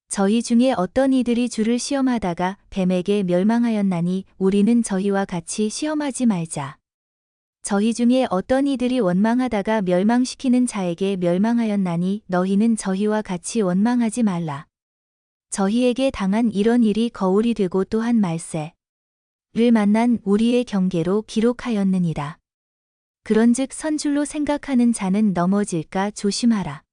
[SPEAKER 1] 저희 중에 어떤 이들이 주를 시험하다가 뱀에게 멸망하였나니 우리는 저희와 같이 시험하지 말자. 저희 중에 어떤 이들이 원망하다가 멸망시키는 자에게 멸망하였나니 너희는 저희와 같이 원망하지 말라. 저희에게 당한 이런 일이 거울이 되고 또한 말세를 만난 우리의 경계로 기록하였느니라. 그런즉 선줄로 생각하는 자는 넘어질까 조심하라.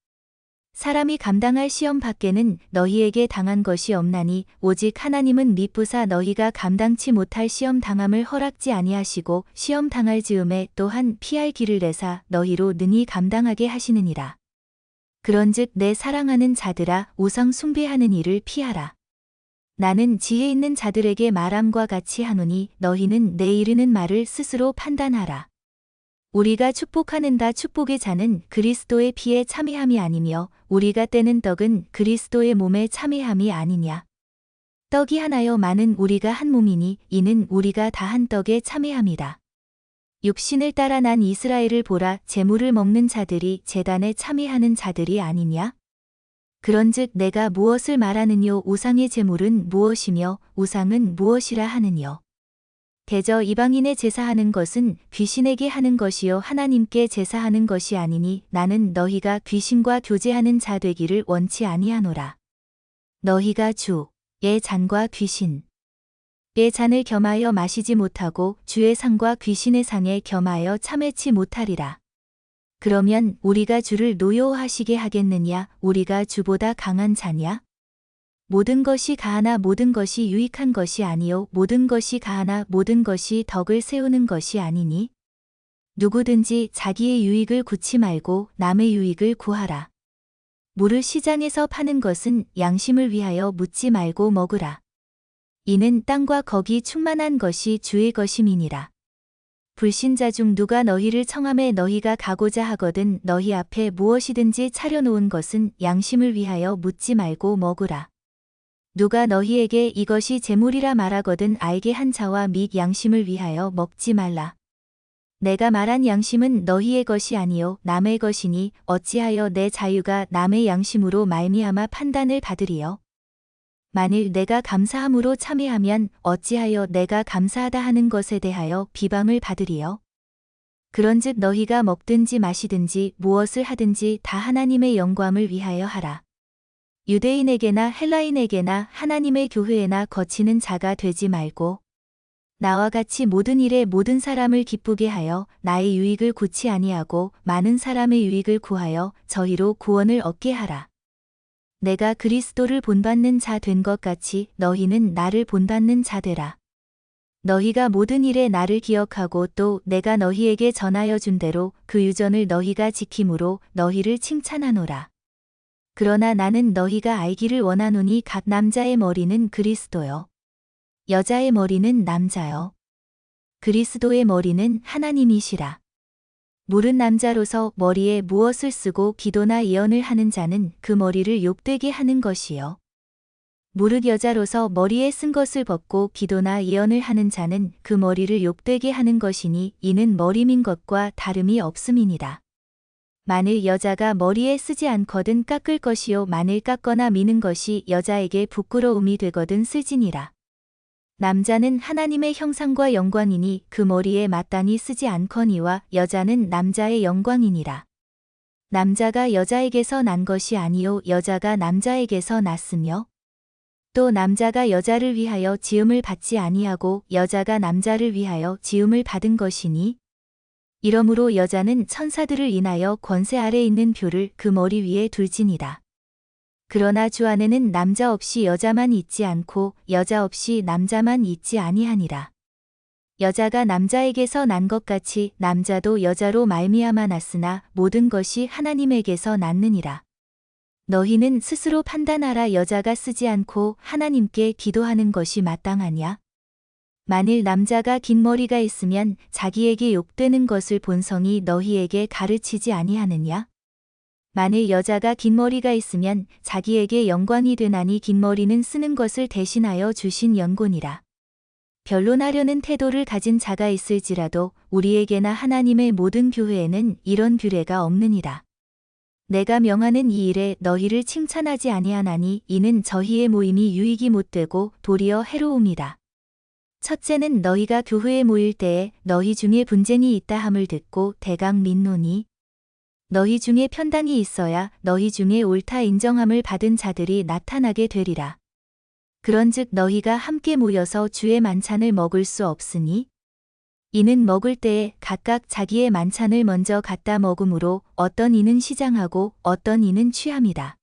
[SPEAKER 1] 사람이 감당할 시험 밖에는 너희에게 당한 것이 없나니 오직 하나님은 미쁘사 너희가 감당치 못할 시험 당함을 허락지 아니하시고 시험 당할 즈음에 또한 피할 길을 내사 너희로 능히 감당하게 하시느니라. 그런즉 내 사랑하는 자들아 우상 숭배하는 일을 피하라. 나는 지혜 있는 자들에게 말함과 같이 하노니 너희는 내 이르는 말을 스스로 판단하라. 우리가 축복하는 다 축복의 잔은 그리스도의 피에 참회함이 아니며 우리가 떼는 떡은 그리스도의 몸에 참회함이 아니냐. 떡이 하나여 많은 우리가 한 몸이니 이는 우리가 다 한 떡에 참회함이라. 육신을 따라 난 이스라엘을 보라. 제물을 먹는 자들이 제단에 참회하는 자들이 아니냐. 그런즉 내가 무엇을 말하느뇨. 우상의 제물은 무엇이며 우상은 무엇이라 하느뇨. 대저 이방인의 제사하는 것은 귀신에게 하는 것이요 하나님께 제사하는 것이 아니니 나는 너희가 귀신과 교제하는 자 되기를 원치 아니하노라. 너희가 주의 잔과 귀신의 잔을 겸하여 마시지 못하고 주의 상과 귀신의 상에 겸하여 참회치 못하리라. 그러면 우리가 주를 노여워하시게 하겠느냐. 우리가 주보다 강한 자냐. 모든 것이 가하나 모든 것이 유익한 것이 아니요 모든 것이 가하나 모든 것이 덕을 세우는 것이 아니니. 누구든지 자기의 유익을 구치 말고 남의 유익을 구하라. 물을 시장에서 파는 것은 양심을 위하여 묻지 말고 먹으라. 이는 땅과 거기 충만한 것이 주의 것임이니라. 불신자 중 누가 너희를 청함에 너희가 가고자 하거든 너희 앞에 무엇이든지 차려놓은 것은 양심을 위하여 묻지 말고 먹으라. 누가 너희에게 이것이 제물이라 말하거든 알게 한 자와 및 양심을 위하여 먹지 말라. 내가 말한 양심은 너희의 것이 아니요 남의 것이니 어찌하여 내 자유가 남의 양심으로 말미암아 판단을 받으리요. 만일 내가 감사함으로 참회하면 어찌하여 내가 감사하다 하는 것에 대하여 비방을 받으리요. 그런즉 너희가 먹든지 마시든지 무엇을 하든지 다 하나님의 영광을 위하여 하라. 유대인에게나 헬라인에게나 하나님의 교회에나 거치는 자가 되지 말고 나와 같이 모든 일에 모든 사람을 기쁘게 하여 나의 유익을 구치 아니하고 많은 사람의 유익을 구하여 저희로 구원을 얻게 하라. 내가 그리스도를 본받는 자 된 것 같이 너희는 나를 본받는 자 되라. 너희가 모든 일에 나를 기억하고 또 내가 너희에게 전하여 준 대로 그 유전을 너희가 지킴으로 너희를 칭찬하노라. 그러나 나는 너희가 알기를 원하노니 각 남자의 머리는 그리스도요. 여자의 머리는 남자요. 그리스도의 머리는 하나님이시라. 물은 남자로서 머리에 무엇을 쓰고 기도나 예언을 하는 자는 그 머리를 욕되게 하는 것이요. 무릇 여자로서 머리에 쓴 것을 벗고 기도나 예언을 하는 자는 그 머리를 욕되게 하는 것이니 이는 머리민 것과 다름이 없음이니라. 만일 여자가 머리에 쓰지 않거든 깎을 것이요 만일 깎거나 미는 것이 여자에게 부끄러움이 되거든 쓸지니라. 남자는 하나님의 형상과 영광이니 그 머리에 마땅히 쓰지 않거니와 여자는 남자의 영광이니라. 남자가 여자에게서 난 것이 아니요 여자가 남자에게서 났으며 또 남자가 여자를 위하여 지음을 받지 아니하고 여자가 남자를 위하여 지음을 받은 것이니 이러므로 여자는 천사들을 인하여 권세 아래 있는 표를 그 머리 위에 둘지니라. 그러나 주 안에는 남자 없이 여자만 있지 않고 여자 없이 남자만 있지 아니하니라. 여자가 남자에게서 난 것 같이 남자도 여자로 말미암아 났으나 모든 것이 하나님에게서 났느니라. 너희는 스스로 판단하라. 여자가 쓰지 않고 하나님께 기도하는 것이 마땅하냐? 만일 남자가 긴 머리가 있으면 자기에게 욕되는 것을 본성이 너희에게 가르치지 아니하느냐? 만일 여자가 긴 머리가 있으면 자기에게 영광이 되나니 긴 머리는 쓰는 것을 대신하여 주신 연고니라. 변론하려는 태도를 가진 자가 있을지라도 우리에게나 하나님의 모든 교회에는 이런 규례가 없느니라. 내가 명하는 이 일에 너희를 칭찬하지 아니하나니 이는 저희의 모임이 유익이 못되고 도리어 해로움이라. 첫째는 너희가 교회에 모일 때에 너희 중에 분쟁이 있다 함을 듣고 대강 민노니 너희 중에 편당이 있어야 너희 중에 옳다 인정함을 받은 자들이 나타나게 되리라. 그런즉 너희가 함께 모여서 주의 만찬을 먹을 수 없으니 이는 먹을 때에 각각 자기의 만찬을 먼저 갖다 먹으므로 어떤 이는 시장하고 어떤 이는 취함이다.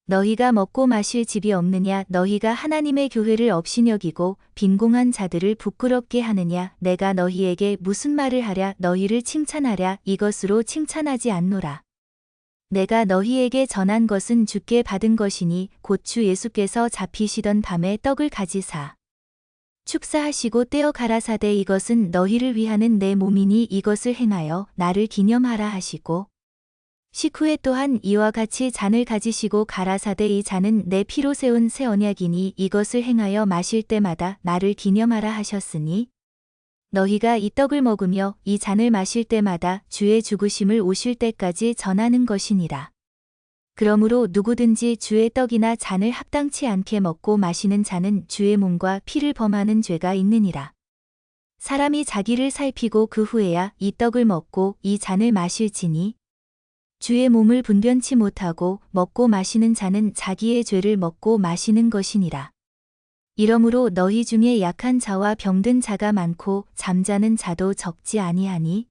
[SPEAKER 1] 너희가 먹고 마실 집이 없느냐? 너희가 하나님의 교회를 업신여기고 빈공한 자들을 부끄럽게 하느냐? 내가 너희에게 무슨 말을 하랴? 너희를 칭찬하랴? 이것으로 칭찬하지 않노라. 내가 너희에게 전한 것은 주께 받은 것이니 곧 주 예수께서 잡히시던 밤에 떡을 가지사 축사하시고 떼어 가라사대 이것은 너희를 위하는 내 몸이니 이것을 행하여 나를 기념하라 하시고 식후에 또한 이와 같이 잔을 가지시고 가라사대 이 잔은 내 피로 세운 새 언약이니 이것을 행하여 마실 때마다 나를 기념하라 하셨으니 너희가 이 떡을 먹으며 이 잔을 마실 때마다 주의 죽으심을 오실 때까지 전하는 것이니라. 그러므로 누구든지 주의 떡이나 잔을 합당치 않게 먹고 마시는 자는 주의 몸과 피를 범하는 죄가 있느니라. 사람이 자기를 살피고 그 후에야 이 떡을 먹고 이 잔을 마실지니 주의 몸을 분변치 못하고 먹고 마시는 자는 자기의 죄를 먹고 마시는 것이니라. 이러므로 너희 중에 약한 자와 병든 자가 많고 잠자는 자도 적지 아니하니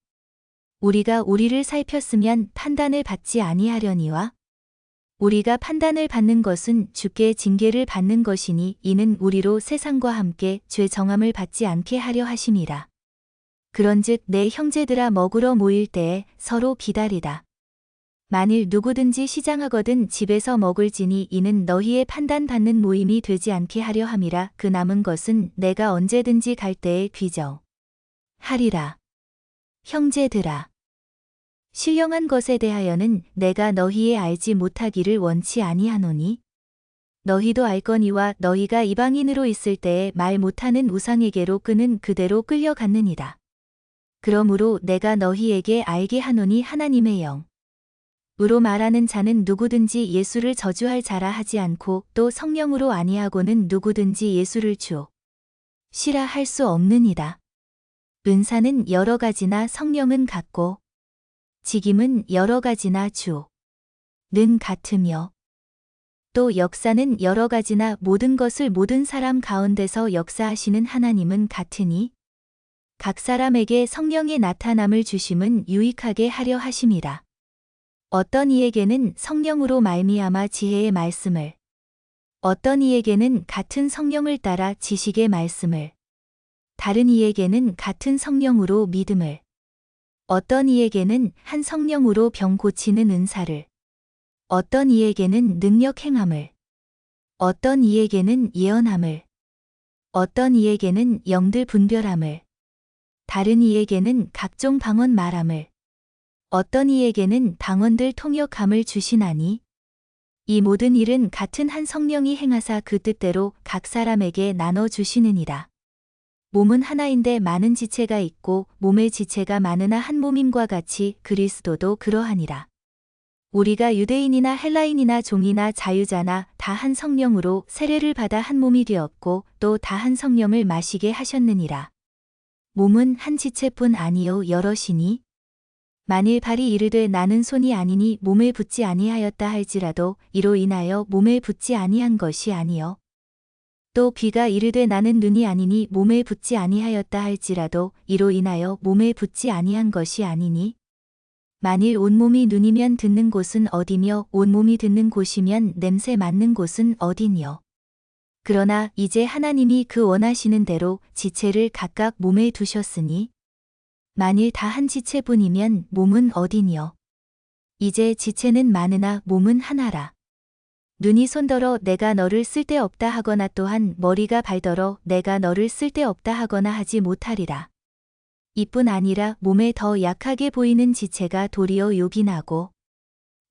[SPEAKER 1] 우리가 우리를 살폈으면 판단을 받지 아니하려니와 우리가 판단을 받는 것은 주께 징계를 받는 것이니 이는 우리로 세상과 함께 죄 정함을 받지 않게 하려 하심이라. 그런즉 내 형제들아 먹으러 모일 때에 서로 기다리다. 만일 누구든지 시장하거든 집에서 먹을지니 이는 너희의 판단받는 모임이 되지 않게 하려 함이라. 그 남은 것은 내가 언제든지 갈 때에 귀정하리라. 형제들아, 신령한 것에 대하여는 내가 너희의 알지 못하기를 원치 아니하노니 너희도 알거니와 너희가 이방인으로 있을 때에 말 못하는 우상에게로 끄는 그대로 끌려갔느니라. 그러므로 내가 너희에게 알게 하노니 하나님의 영 으로 말하는 자는 누구든지 예수를 저주할 자라 하지 않고 또 성령으로 아니하고는 누구든지 예수를 주시라 할 수 없느니라. 은사는 여러 가지나 성령은 같고 직임은 여러 가지나 주는 같으며 또 역사는 여러 가지나 모든 것을 모든 사람 가운데서 역사하시는 하나님은 같으니 각 사람에게 성령의 나타남을 주심은 유익하게 하려 하심이라. 어떤 이에게는 성령으로 말미암아 지혜의 말씀을, 어떤 이에게는 같은 성령을 따라 지식의 말씀을, 다른 이에게는 같은 성령으로 믿음을, 어떤 이에게는 한 성령으로 병 고치는 은사를, 어떤 이에게는 능력 행함을, 어떤 이에게는 예언함을, 어떤 이에게는 영들 분별함을, 다른 이에게는 각종 방언 말함을, 어떤 이에게는 방언들 통역함을 주시나니 이 모든 일은 같은 한 성령이 행하사 그 뜻대로 각 사람에게 나눠 주시느니라. 몸은 하나인데 많은 지체가 있고 몸의 지체가 많으나 한 몸임과 같이 그리스도도 그러하니라. 우리가 유대인이나 헬라인이나 종이나 자유자나 다 한 성령으로 세례를 받아 한 몸이 되었고 또 다 한 성령을 마시게 하셨느니라. 몸은 한 지체뿐 아니요 여럿이니 만일 발이 이르되 나는 손이 아니니 몸에 붙지 아니하였다 할지라도 이로 인하여 몸에 붙지 아니한 것이 아니요 또 귀가 이르되 나는 눈이 아니니 몸에 붙지 아니하였다 할지라도 이로 인하여 몸에 붙지 아니한 것이 아니니 만일 온몸이 눈이면 듣는 곳은 어디며 온몸이 듣는 곳이면 냄새 맡는 곳은 어디뇨. 그러나 이제 하나님이 그 원하시는 대로 지체를 각각 몸에 두셨으니 만일 다 한 지체뿐이면 몸은 어디뇨. 이제 지체는 많으나 몸은 하나라. 눈이 손더러 내가 너를 쓸데없다 하거나 또한 머리가 발더러 내가 너를 쓸데없다 하거나 하지 못하리라. 이뿐 아니라 몸에 더 약하게 보이는 지체가 도리어 요긴하고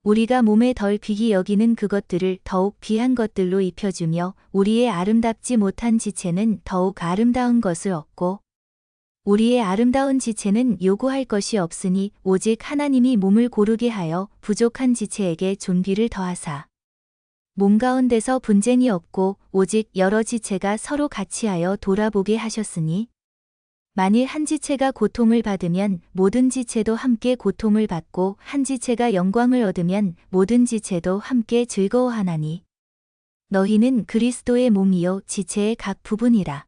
[SPEAKER 1] 우리가 몸에 덜 귀히 여기는 그것들을 더욱 귀한 것들로 입혀주며 우리의 아름답지 못한 지체는 더욱 아름다운 것을 얻고 우리의 아름다운 지체는 요구할 것이 없으니 오직 하나님이 몸을 고르게 하여 부족한 지체에게 존귀를 더하사 몸 가운데서 분쟁이 없고 오직 여러 지체가 서로 같이하여 돌아보게 하셨으니 만일 한 지체가 고통을 받으면 모든 지체도 함께 고통을 받고 한 지체가 영광을 얻으면 모든 지체도 함께 즐거워하나니 너희는 그리스도의 몸이요 지체의 각 부분이라.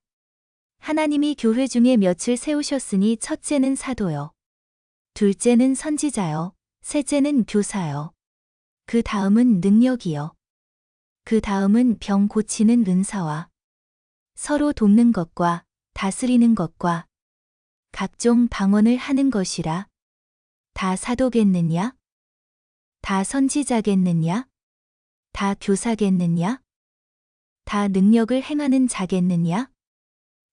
[SPEAKER 1] 하나님이 교회 중에 몇을 세우셨으니 첫째는 사도요. 둘째는 선지자요. 셋째는 교사요. 그 다음은 능력이요. 그 다음은 병 고치는 은사와 서로 돕는 것과 다스리는 것과 각종 방언을 하는 것이라. 다 사도겠느냐? 다 선지자겠느냐? 다 교사겠느냐? 다 능력을 행하는 자겠느냐?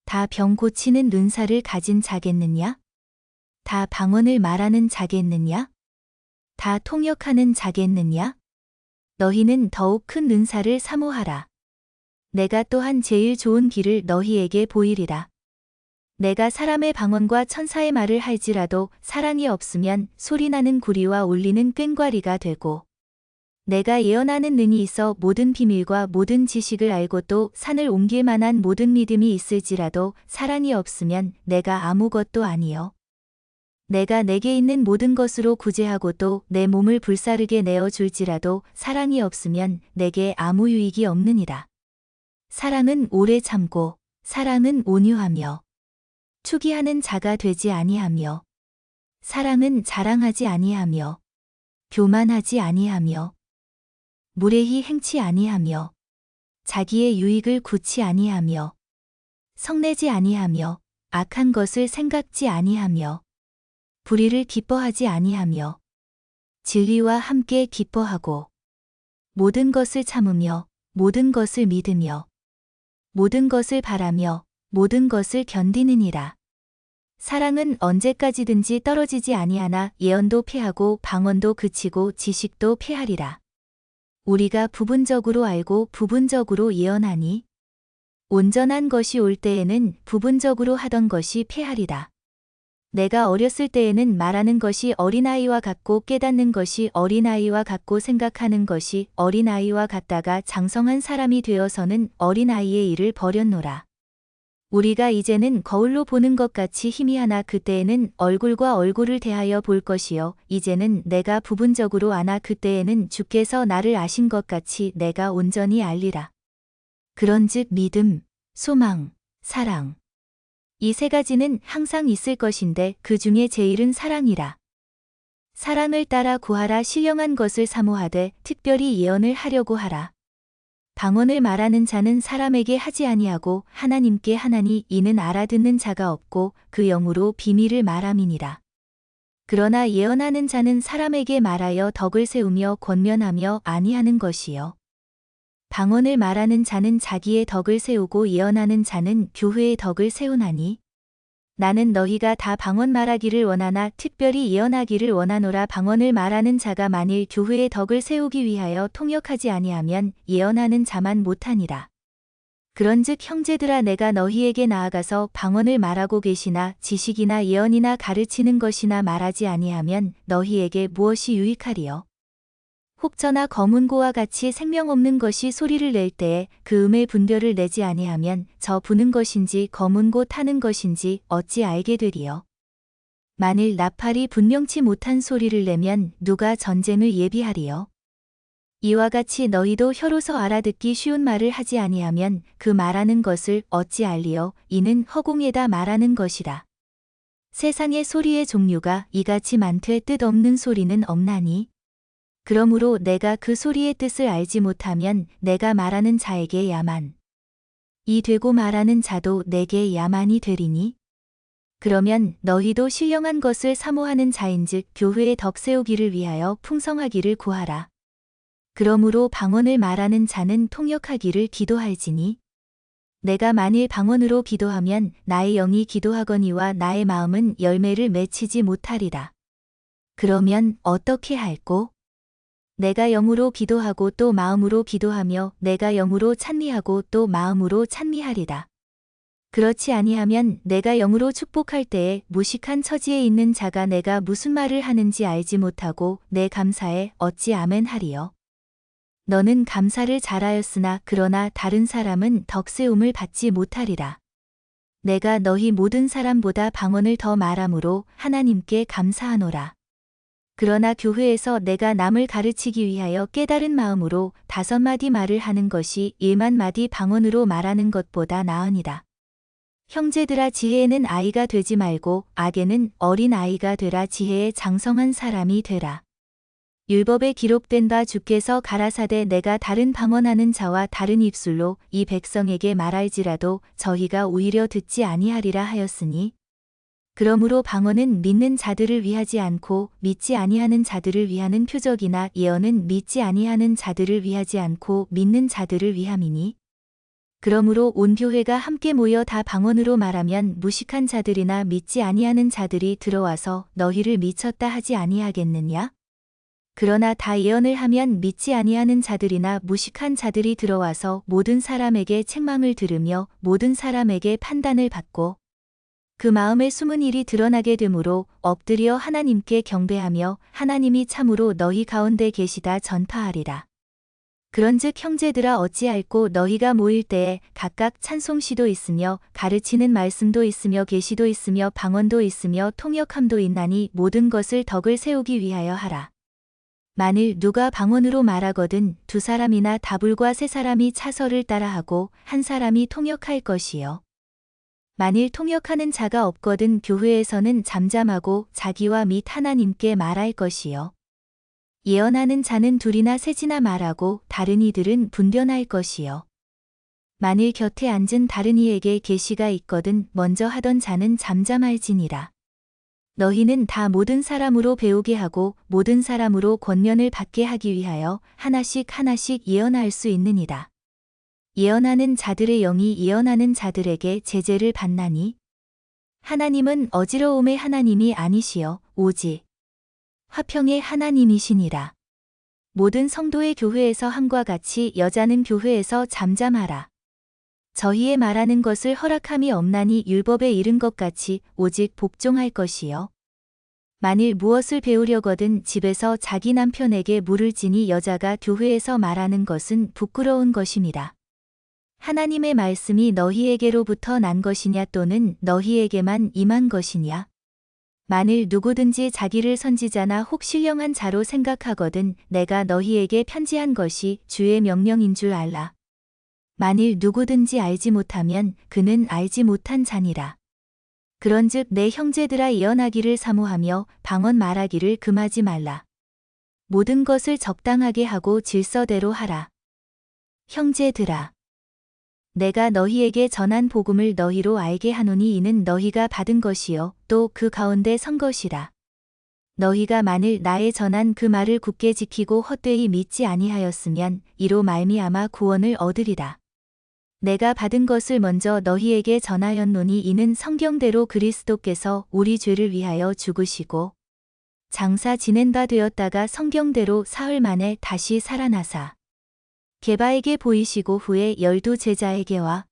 [SPEAKER 1] 다 병 고치는 눈살을 가진 자겠느냐? 다 방언을 말하는 자겠느냐? 다 통역하는 자겠느냐? 너희는 더욱 큰 눈살을 사모하라. 내가 또한 제일 좋은 길을 너희에게 보이리라. 내가 사람의 방언과 천사의 말을 할지라도 사랑이 없으면 소리나는 구리와 울리는 꽹과리가 되고, 내가 예언하는 능이 있어 모든 비밀과 모든 지식을 알고 또 산을 옮길 만한 모든 믿음이 있을지라도 사랑이 없으면 내가 아무것도 아니요. 내가 내게 있는 모든 것으로 구제하고 또 내 몸을 불사르게 내어줄지라도 사랑이 없으면 내게 아무 유익이 없느니라. 사랑은 오래 참고 사랑은 온유하며 투기하는 자가 되지 아니하며 사랑은 자랑하지 아니하며 교만하지 아니하며 무례히 행치 아니하며 자기의 유익을 구치 아니하며 성내지 아니하며 악한 것을 생각지 아니하며 불의를 기뻐하지 아니하며 진리와 함께 기뻐하고 모든 것을 참으며 모든 것을 믿으며 모든 것을 바라며 모든 것을 견디느니라. 사랑은 언제까지든지 떨어지지 아니하나 예언도 패하고 방언도 그치고 지식도 패하리라. 우리가 부분적으로 알고 부분적으로 예언하니 온전한 것이 올 때에는 부분적으로 하던 것이 패하리라. 내가 어렸을 때에는 말하는 것이 어린아이와 같고 깨닫는 것이 어린아이와 같고 생각하는 것이 어린아이와 같다가 장성한 사람이 되어서는 어린아이의 일을 버렸노라. 우리가 이제는 거울로 보는 것 같이 희미하나 그때에는 얼굴과 얼굴을 대하여 볼 것이요 이제는 내가 부분적으로 아나 그때에는 주께서 나를 아신 것 같이 내가 온전히 알리라. 그런즉 믿음, 소망, 사랑 이 세 가지는 항상 있을 것인데 그 중에 제일은 사랑이라. 사랑을 따라 구하라. 신령한 것을 사모하되 특별히 예언을 하려고 하라. 방언을 말하는 자는 사람에게 하지 아니하고 하나님께 하나니 이는 알아듣는 자가 없고 그 영으로 비밀을 말함이니라. 그러나 예언하는 자는 사람에게 말하여 덕을 세우며 권면하며 아니하는 것이요. 방언을 말하는 자는 자기의 덕을 세우고 예언하는 자는 교회의 덕을 세우나니 나는 너희가 다 방언 말하기를 원하나 특별히 예언하기를 원하노라. 방언을 말하는 자가 만일 교회의 덕을 세우기 위하여 통역하지 아니하면 예언하는 자만 못하니라. 그런즉 형제들아 내가 너희에게 나아가서 방언을 말하고 계시나 지식이나 예언이나 가르치는 것이나 말하지 아니하면 너희에게 무엇이 유익하리요. 혹저나 검은고와 같이 생명 없는 것이 소리를 낼 때에 그 음의 분별을 내지 아니하면 저 부는 것인지 검은고 타는 것인지 어찌 알게 되리요. 만일 나팔이 분명치 못한 소리를 내면 누가 전쟁을 예비하리요. 이와 같이 너희도 혀로서 알아듣기 쉬운 말을 하지 아니하면 그 말하는 것을 어찌 알리요. 이는 허공에다 말하는 것이라. 세상의 소리의 종류가 이같이 많되 뜻없는 소리는 없나니 그러므로 내가 그 소리의 뜻을 알지 못하면 내가 말하는 자에게 야만 이 되고 말하는 자도 내게 야만이 되리니 그러면 너희도 신령한 것을 사모하는 자인즉 교회의 덕 세우기를 위하여 풍성하기를 구하라. 그러므로 방언을 말하는 자는 통역하기를 기도할지니 내가 만일 방언으로 기도하면 나의 영이 기도하거니와 나의 마음은 열매를 맺히지 못하리라. 그러면 어떻게 할꼬? 내가 영으로 기도하고 또 마음으로 기도하며 내가 영으로 찬미하고 또 마음으로 찬미하리라. 그렇지 아니하면 내가 영으로 축복할 때에 무식한 처지에 있는 자가 내가 무슨 말을 하는지 알지 못하고 내 감사에 어찌 아멘 하리요. 너는 감사를 잘하였으나 그러나 다른 사람은 덕세움을 받지 못하리라. 내가 너희 모든 사람보다 방언을 더 말함으로 하나님께 감사하노라. 그러나 교회에서 내가 남을 가르치기 위하여 깨달은 마음으로 5마디 말을 하는 것이 1만 마디 방언으로 말하는 것보다 나으니라. 형제들아 지혜에는 아이가 되지 말고 악에는 어린 아이가 되라. 지혜에 장성한 사람이 되라. 율법에 기록된 바 주께서 가라사대 내가 다른 방언하는 자와 다른 입술로 이 백성에게 말할지라도 저희가 오히려 듣지 아니하리라 하였으니 그러므로 방언은 믿는 자들을 위하지 않고 믿지 아니하는 자들을 위하는 표적이나 예언은 믿지 아니하는 자들을 위하지 않고 믿는 자들을 위함이니 그러므로 온 교회가 함께 모여 다 방언으로 말하면 무식한 자들이나 믿지 아니하는 자들이 들어와서 너희를 미쳤다 하지 아니하겠느냐? 그러나 다 예언을 하면 믿지 아니하는 자들이나 무식한 자들이 들어와서 모든 사람에게 책망을 들으며 모든 사람에게 판단을 받고 그 마음에 숨은 일이 드러나게 되므로 엎드려 하나님께 경배하며 하나님이 참으로 너희 가운데 계시다 전파하리라. 그런즉 형제들아 어찌할꼬 너희가 모일 때에 각각 찬송시도 있으며 가르치는 말씀도 있으며 계시도 있으며 방언도 있으며 통역함도 있나니 모든 것을 덕을 세우기 위하여 하라. 만일 누가 방언으로 말하거든 두 사람이나 다불과 세 사람이 차서를 따라하고 한 사람이 통역할 것이요. 만일 통역하는 자가 없거든 교회에서는 잠잠하고 자기와 및 하나님께 말할 것이요. 예언하는 자는 둘이나 셋이나 말하고 다른 이들은 분변할 것이요. 만일 곁에 앉은 다른 이에게 계시가 있거든 먼저 하던 자는 잠잠할지니라. 너희는 다 모든 사람으로 배우게 하고 모든 사람으로 권면을 받게 하기 위하여 하나씩 하나씩 예언할 수 있느니라. 예언하는 자들의 영이 예언하는 자들에게 제재를 받나니 하나님은 어지러움의 하나님이 아니시여 오직 화평의 하나님이시니라. 모든 성도의 교회에서 함과 같이 여자는 교회에서 잠잠하라. 저희의 말하는 것을 허락함이 없나니 율법에 이른 것 같이 오직 복종할 것이요. 만일 무엇을 배우려거든 집에서 자기 남편에게 물을 지니 여자가 교회에서 말하는 것은 부끄러운 것임이라. 하나님의 말씀이 너희에게로부터 난 것이냐 또는 너희에게만 임한 것이냐? 만일 누구든지 자기를 선지자나 혹 신령한 자로 생각하거든 내가 너희에게 편지한 것이 주의 명령인 줄 알라. 만일 누구든지 알지 못하면 그는 알지 못한 자니라. 그런즉 내 형제들아 예언하기를 사모하며 방언 말하기를 금하지 말라. 모든 것을 적당하게 하고 질서대로 하라. 형제들아 내가 너희에게 전한 복음을 너희로 알게 하노니 이는 너희가 받은 것이요 또 그 가운데 선 것이라. 너희가 만일 나의 전한 그 말을 굳게 지키고 헛되이 믿지 아니하였으면 이로 말미암아 구원을 얻으리라. 내가 받은 것을 먼저 너희에게 전하였노니 이는 성경대로 그리스도께서 우리 죄를 위하여 죽으시고 장사 지낸 바 되었다가 성경대로 사흘 만에 다시 살아나사 게바에게 보이시고 후에 12 제자에게와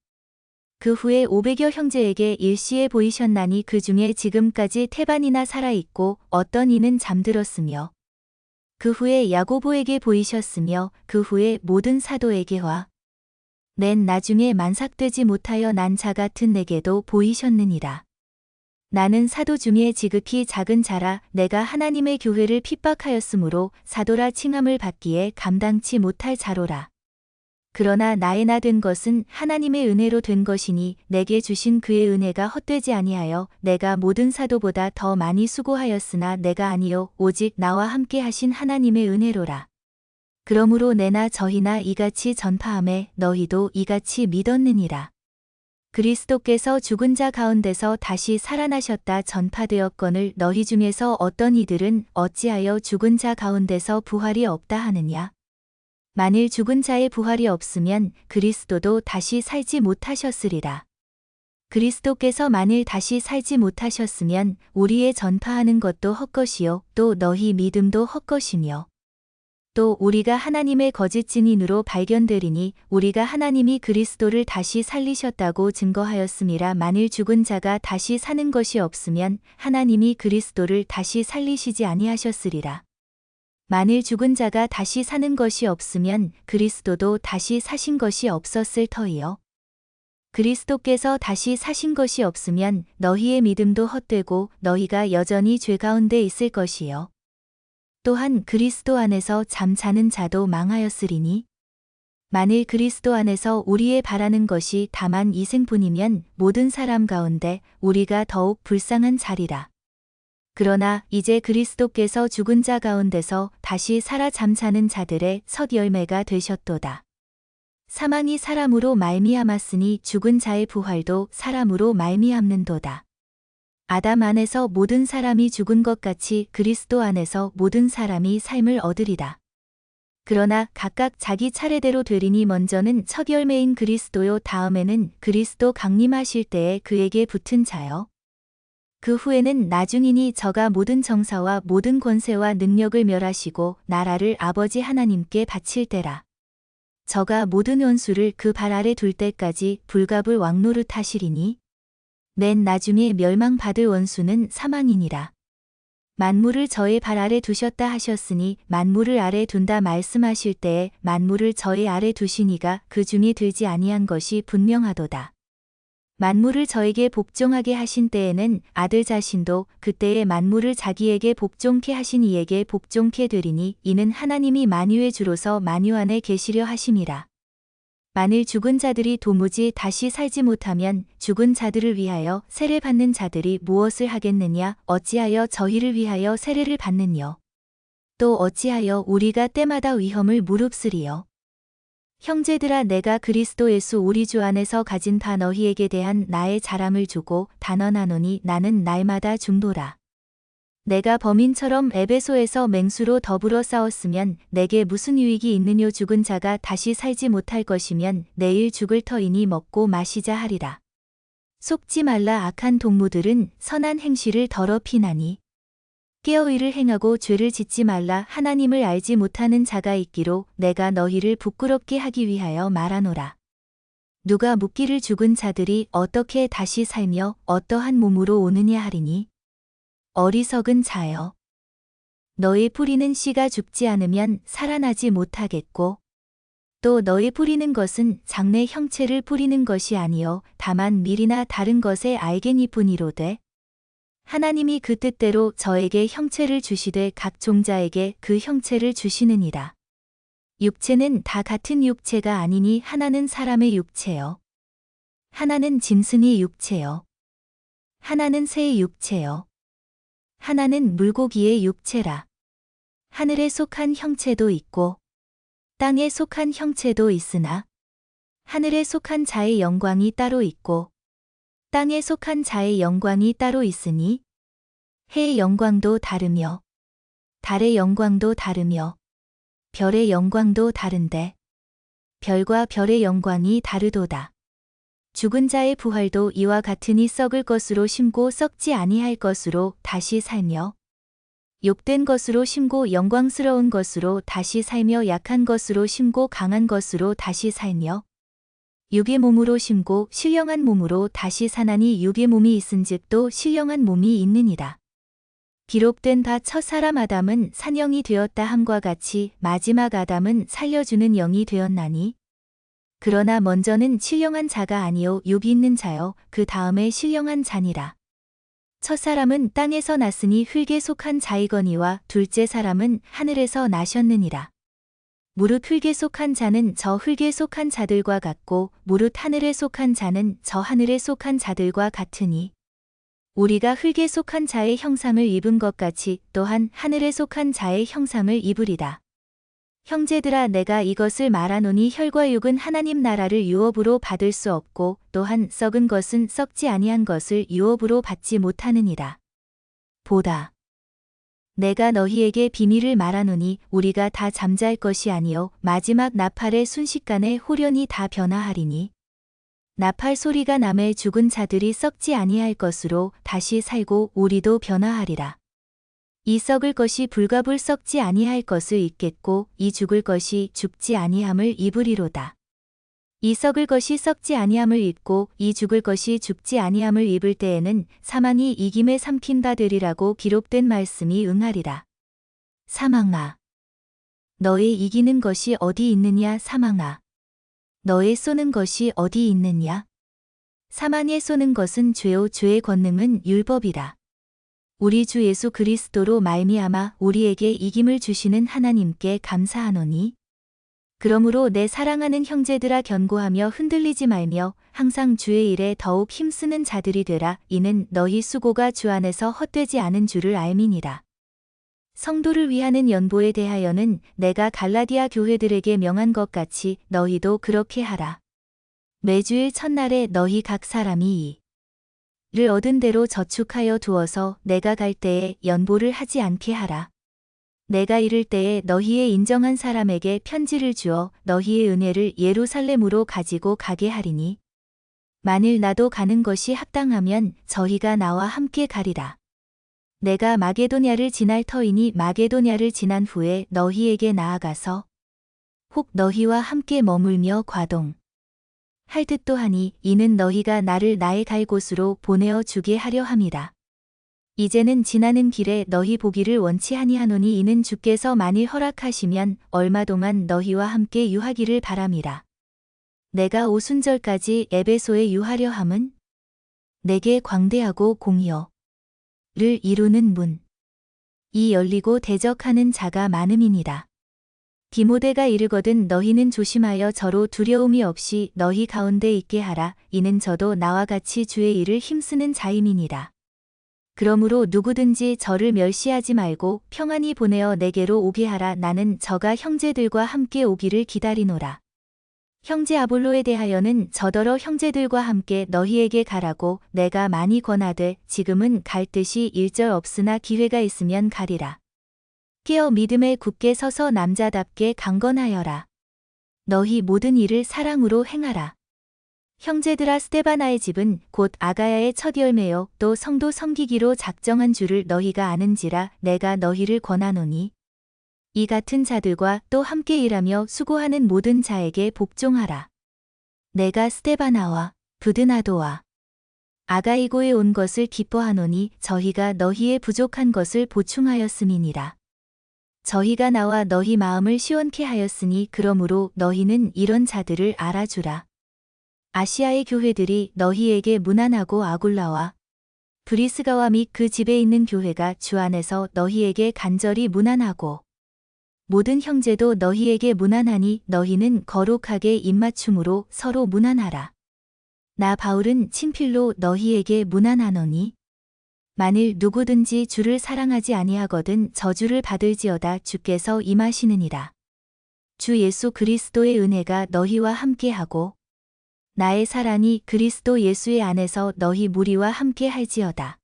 [SPEAKER 1] 그 후에 500여 형제에게 일시에 보이셨나니 그 중에 지금까지 태반이나 살아있고 어떤 이는 잠들었으며 그 후에 야고보에게 보이셨으며 그 후에 모든 사도에게와 낸 나중에 만삭되지 못하여 난 자 같은 내게도 보이셨느니라. 나는 사도 중에 지극히 작은 자라 내가 하나님의 교회를 핍박하였으므로 사도라 칭함을 받기에 감당치 못할 자로라. 그러나 나의 나 된 것은 하나님의 은혜로 된 것이니 내게 주신 그의 은혜가 헛되지 아니하여 내가 모든 사도보다 더 많이 수고하였으나 내가 아니요 오직 나와 함께 하신 하나님의 은혜로라. 그러므로 내나 저희나 이같이 전파하매 너희도 이같이 믿었느니라. 그리스도께서 죽은 자 가운데서 다시 살아나셨다 전파되었거늘 너희 중에서 어떤 이들은 어찌하여 죽은 자 가운데서 부활이 없다 하느냐. 만일 죽은 자의 부활이 없으면 그리스도도 다시 살지 못하셨으리라. 그리스도께서 만일 다시 살지 못하셨으면 우리의 전파하는 것도 헛것이요 또 너희 믿음도 헛것이며 또 우리가 하나님의 거짓 증인으로 발견되리니 우리가 하나님이 그리스도를 다시 살리셨다고 증거하였음이라. 만일 죽은 자가 다시 사는 것이 없으면 하나님이 그리스도를 다시 살리시지 아니하셨으리라. 만일 죽은 자가 다시 사는 것이 없으면 그리스도도 다시 사신 것이 없었을 터이요. 그리스도께서 다시 사신 것이 없으면 너희의 믿음도 헛되고 너희가 여전히 죄 가운데 있을 것이요. 또한 그리스도 안에서 잠자는 자도 망하였으리니 만일 그리스도 안에서 우리의 바라는 것이 다만 이 생뿐이면 모든 사람 가운데 우리가 더욱 불쌍한 자리라. 그러나 이제 그리스도께서 죽은 자 가운데서 다시 살아 잠자는 자들의 첫 열매가 되셨도다. 사망이 사람으로 말미암았으니 죽은 자의 부활도 사람으로 말미암는도다. 아담 안에서 모든 사람이 죽은 것 같이 그리스도 안에서 모든 사람이 삶을 얻으리라. 그러나 각각 자기 차례대로 되리니 먼저는 첫 열매인 그리스도요, 다음에는 그리스도 강림하실 때에 그에게 붙은 자요. 그 후에는 나중이니 저가 모든 정사와 모든 권세와 능력을 멸하시고 나라를 아버지 하나님께 바칠 때라. 저가 모든 원수를 그 발 아래 둘 때까지 불갑을 왕노릇 하시리니 맨 나중에 멸망받을 원수는 사망이니라. 만물을 저의 발 아래 두셨다 하셨으니 만물을 아래 둔다 말씀하실 때에 만물을 저의 아래 두시니가 그 중에 들지 아니한 것이 분명하도다. 만물을 저에게 복종하게 하신 때에는 아들 자신도 그때에 만물을 자기에게 복종케 하신 이에게 복종케 되리니 이는 하나님이 만유의 주로서 만유 안에 계시려 하심이라. 만일 죽은 자들이 도무지 다시 살지 못하면 죽은 자들을 위하여 세례 받는 자들이 무엇을 하겠느냐? 어찌하여 저희를 위하여 세례를 받느뇨? 또 어찌하여 우리가 때마다 위험을 무릅쓰리요? 형제들아, 내가 그리스도 예수 우리 주 안에서 가진 바 너희에게 대한 나의 자랑을 주고 단언하노니 나는 날마다 중도라. 내가 범인처럼 에베소에서 맹수로 더불어 싸웠으면 내게 무슨 유익이 있느뇨? 죽은 자가 다시 살지 못할 것이면 내일 죽을 터이니 먹고 마시자 하리라. 속지 말라. 악한 동무들은 선한 행실을 더럽히나니 깨어 의를 행하고 죄를 짓지 말라. 하나님을 알지 못하는 자가 있기로 내가 너희를 부끄럽게 하기 위하여 말하노라. 누가 묻기를 죽은 자들이 어떻게 다시 살며 어떠한 몸으로 오느냐 하리니 어리석은 자여, 너의 뿌리는 씨가 죽지 않으면 살아나지 못하겠고 또 너의 뿌리는 것은 장래 형체를 뿌리는 것이 아니요 다만 밀이나 다른 것에 알갱이뿐이로되 하나님이 그 뜻대로 저에게 형체를 주시되 각 종자에게 그 형체를 주시느니라. 육체는 다 같은 육체가 아니니 하나는 사람의 육체요, 하나는 짐승의 육체요, 하나는 새의 육체요, 하나는 물고기의 육체라. 하늘에 속한 형체도 있고 땅에 속한 형체도 있으나 하늘에 속한 자의 영광이 따로 있고 땅에 속한 자의 영광이 따로 있으니 해의 영광도 다르며 달의 영광도 다르며 별의 영광도 다른데 별과 별의 영광이 다르도다. 죽은 자의 부활도 이와 같으니 썩을 것으로 심고 썩지 아니할 것으로 다시 살며 욕된 것으로 심고 영광스러운 것으로 다시 살며 약한 것으로 심고 강한 것으로 다시 살며 육의 몸으로 심고 신령한 몸으로 다시 사나니 육의 몸이 있은즉 또 신령한 몸이 있느니라. 기록된 바 첫 사람 아담은 산영이 되었다 함과 같이 마지막 아담은 살려주는 영이 되었나니 그러나 먼저는 신령한 자가 아니요 육이 있는 자요 그 다음에 신령한 자니라. 첫 사람은 땅에서 났으니 흙에 속한 자이거니와 둘째 사람은 하늘에서 나셨느니라. 무릇 흙에 속한 자는 저 흙에 속한 자들과 같고 무릇 하늘에 속한 자는 저 하늘에 속한 자들과 같으니 우리가 흙에 속한 자의 형상을 입은 것 같이 또한 하늘에 속한 자의 형상을 입으리라. 형제들아, 내가 이것을 말하노니 혈과 육은 하나님 나라를 유업으로 받을 수 없고 또한 썩은 것은 썩지 아니한 것을 유업으로 받지 못하느니라. 보다, 내가 너희에게 비밀을 말하노니 우리가 다 잠잘 것이 아니요 마지막 나팔의 순식간에 홀연히 다 변화하리니 나팔 소리가 남에 죽은 자들이 썩지 아니할 것으로 다시 살고 우리도 변화하리라. 이 썩을 것이 불갑을 썩지 아니할 것을 입겠고 이 죽을 것이 죽지 아니함을 입으리로다. 이 썩을 것이 썩지 아니함을 입고 이 죽을 것이 죽지 아니함을 입을 때에는 사망이 이김에 삼킨 바 되리라고 기록된 말씀이 응하리라. 사망아, 너의 이기는 것이 어디 있느냐? 사망아, 너의 쏘는 것이 어디 있느냐? 사망에 쏘는 것은 죄요 죄의 권능은 율법이라. 우리 주 예수 그리스도로 말미암아 우리에게 이김을 주시는 하나님께 감사하노니 그러므로 내 사랑하는 형제들아, 견고하며 흔들리지 말며 항상 주의 일에 더욱 힘쓰는 자들이 되라. 이는 너희 수고가 주 안에서 헛되지 않은 줄을 알미니라. 성도를 위하는 연보에 대하여는 내가 갈라디아 교회들에게 명한 것 같이 너희도 그렇게 하라. 매주일 첫날에 너희 각 사람이 이를 얻은 대로 저축하여 두어서 내가 갈 때에 연보를 하지 않게 하라. 내가 이를 때에 너희의 인정한 사람에게 편지를 주어 너희의 은혜를 예루살렘으로 가지고 가게 하리니 만일 나도 가는 것이 합당하면 저희가 나와 함께 가리라. 내가 마게도냐를 지날 터이니 마게도냐를 지난 후에 너희에게 나아가서 혹 너희와 함께 머물며 과동 할 듯도 하니 이는 너희가 나를 나의 갈 곳으로 보내어 주게 하려 함이라. 이제는 지나는 길에 너희 보기를 원치 아니하노니 이는 주께서 만일 허락하시면 얼마 동안 너희와 함께 유하기를 바람이라. 내가 오순절까지 에베소에 유하려 함은 내게 광대하고 공의어를 이루는 문이 열리고 대적하는 자가 많음이니라. 디모데가 이르거든 너희는 조심하여 저로 두려움이 없이 너희 가운데 있게 하라. 이는 저도 나와 같이 주의 일을 힘쓰는 자임이니라. 그러므로 누구든지 저를 멸시하지 말고 평안히 보내어 내게로 오게 하라. 나는 저가 형제들과 함께 오기를 기다리노라. 형제 아볼로에 대하여는 저더러 형제들과 함께 너희에게 가라고 내가 많이 권하되 지금은 갈 뜻이 일절 없으나 기회가 있으면 가리라. 깨어 믿음에 굳게 서서 남자답게 강건하여라. 너희 모든 일을 사랑으로 행하라. 형제들아 스데바나의 집은 곧 아가야의 첫 열매요 또 성도 섬기기로 작정한 줄을 너희가 아는지라 내가 너희를 권하노니 이 같은 자들과 또 함께 일하며 수고하는 모든 자에게 복종하라. 내가 스데바나와 부드나도와 아가이고에 온 것을 기뻐하노니 저희가 너희의 부족한 것을 보충하였음이니라. 저희가 나와 너희 마음을 시원케 하였으니 그러므로 너희는 이런 자들을 알아주라. 아시아의 교회들이 너희에게 문안하고 아굴라와 브리스가와 및 그 집에 있는 교회가 주 안에서 너희에게 간절히 문안하고 모든 형제도 너희에게 문안하니 너희는 거룩하게 입맞춤으로 서로 문안하라. 나 바울은 친필로 너희에게 문안하노니 만일 누구든지 주를 사랑하지 아니하거든 저주를 받을지어다. 주께서 임하시느니라. 주 예수 그리스도의 은혜가 너희와 함께하고 나의 사랑이 그리스도 예수의 안에서 너희 무리와 함께 할지어다.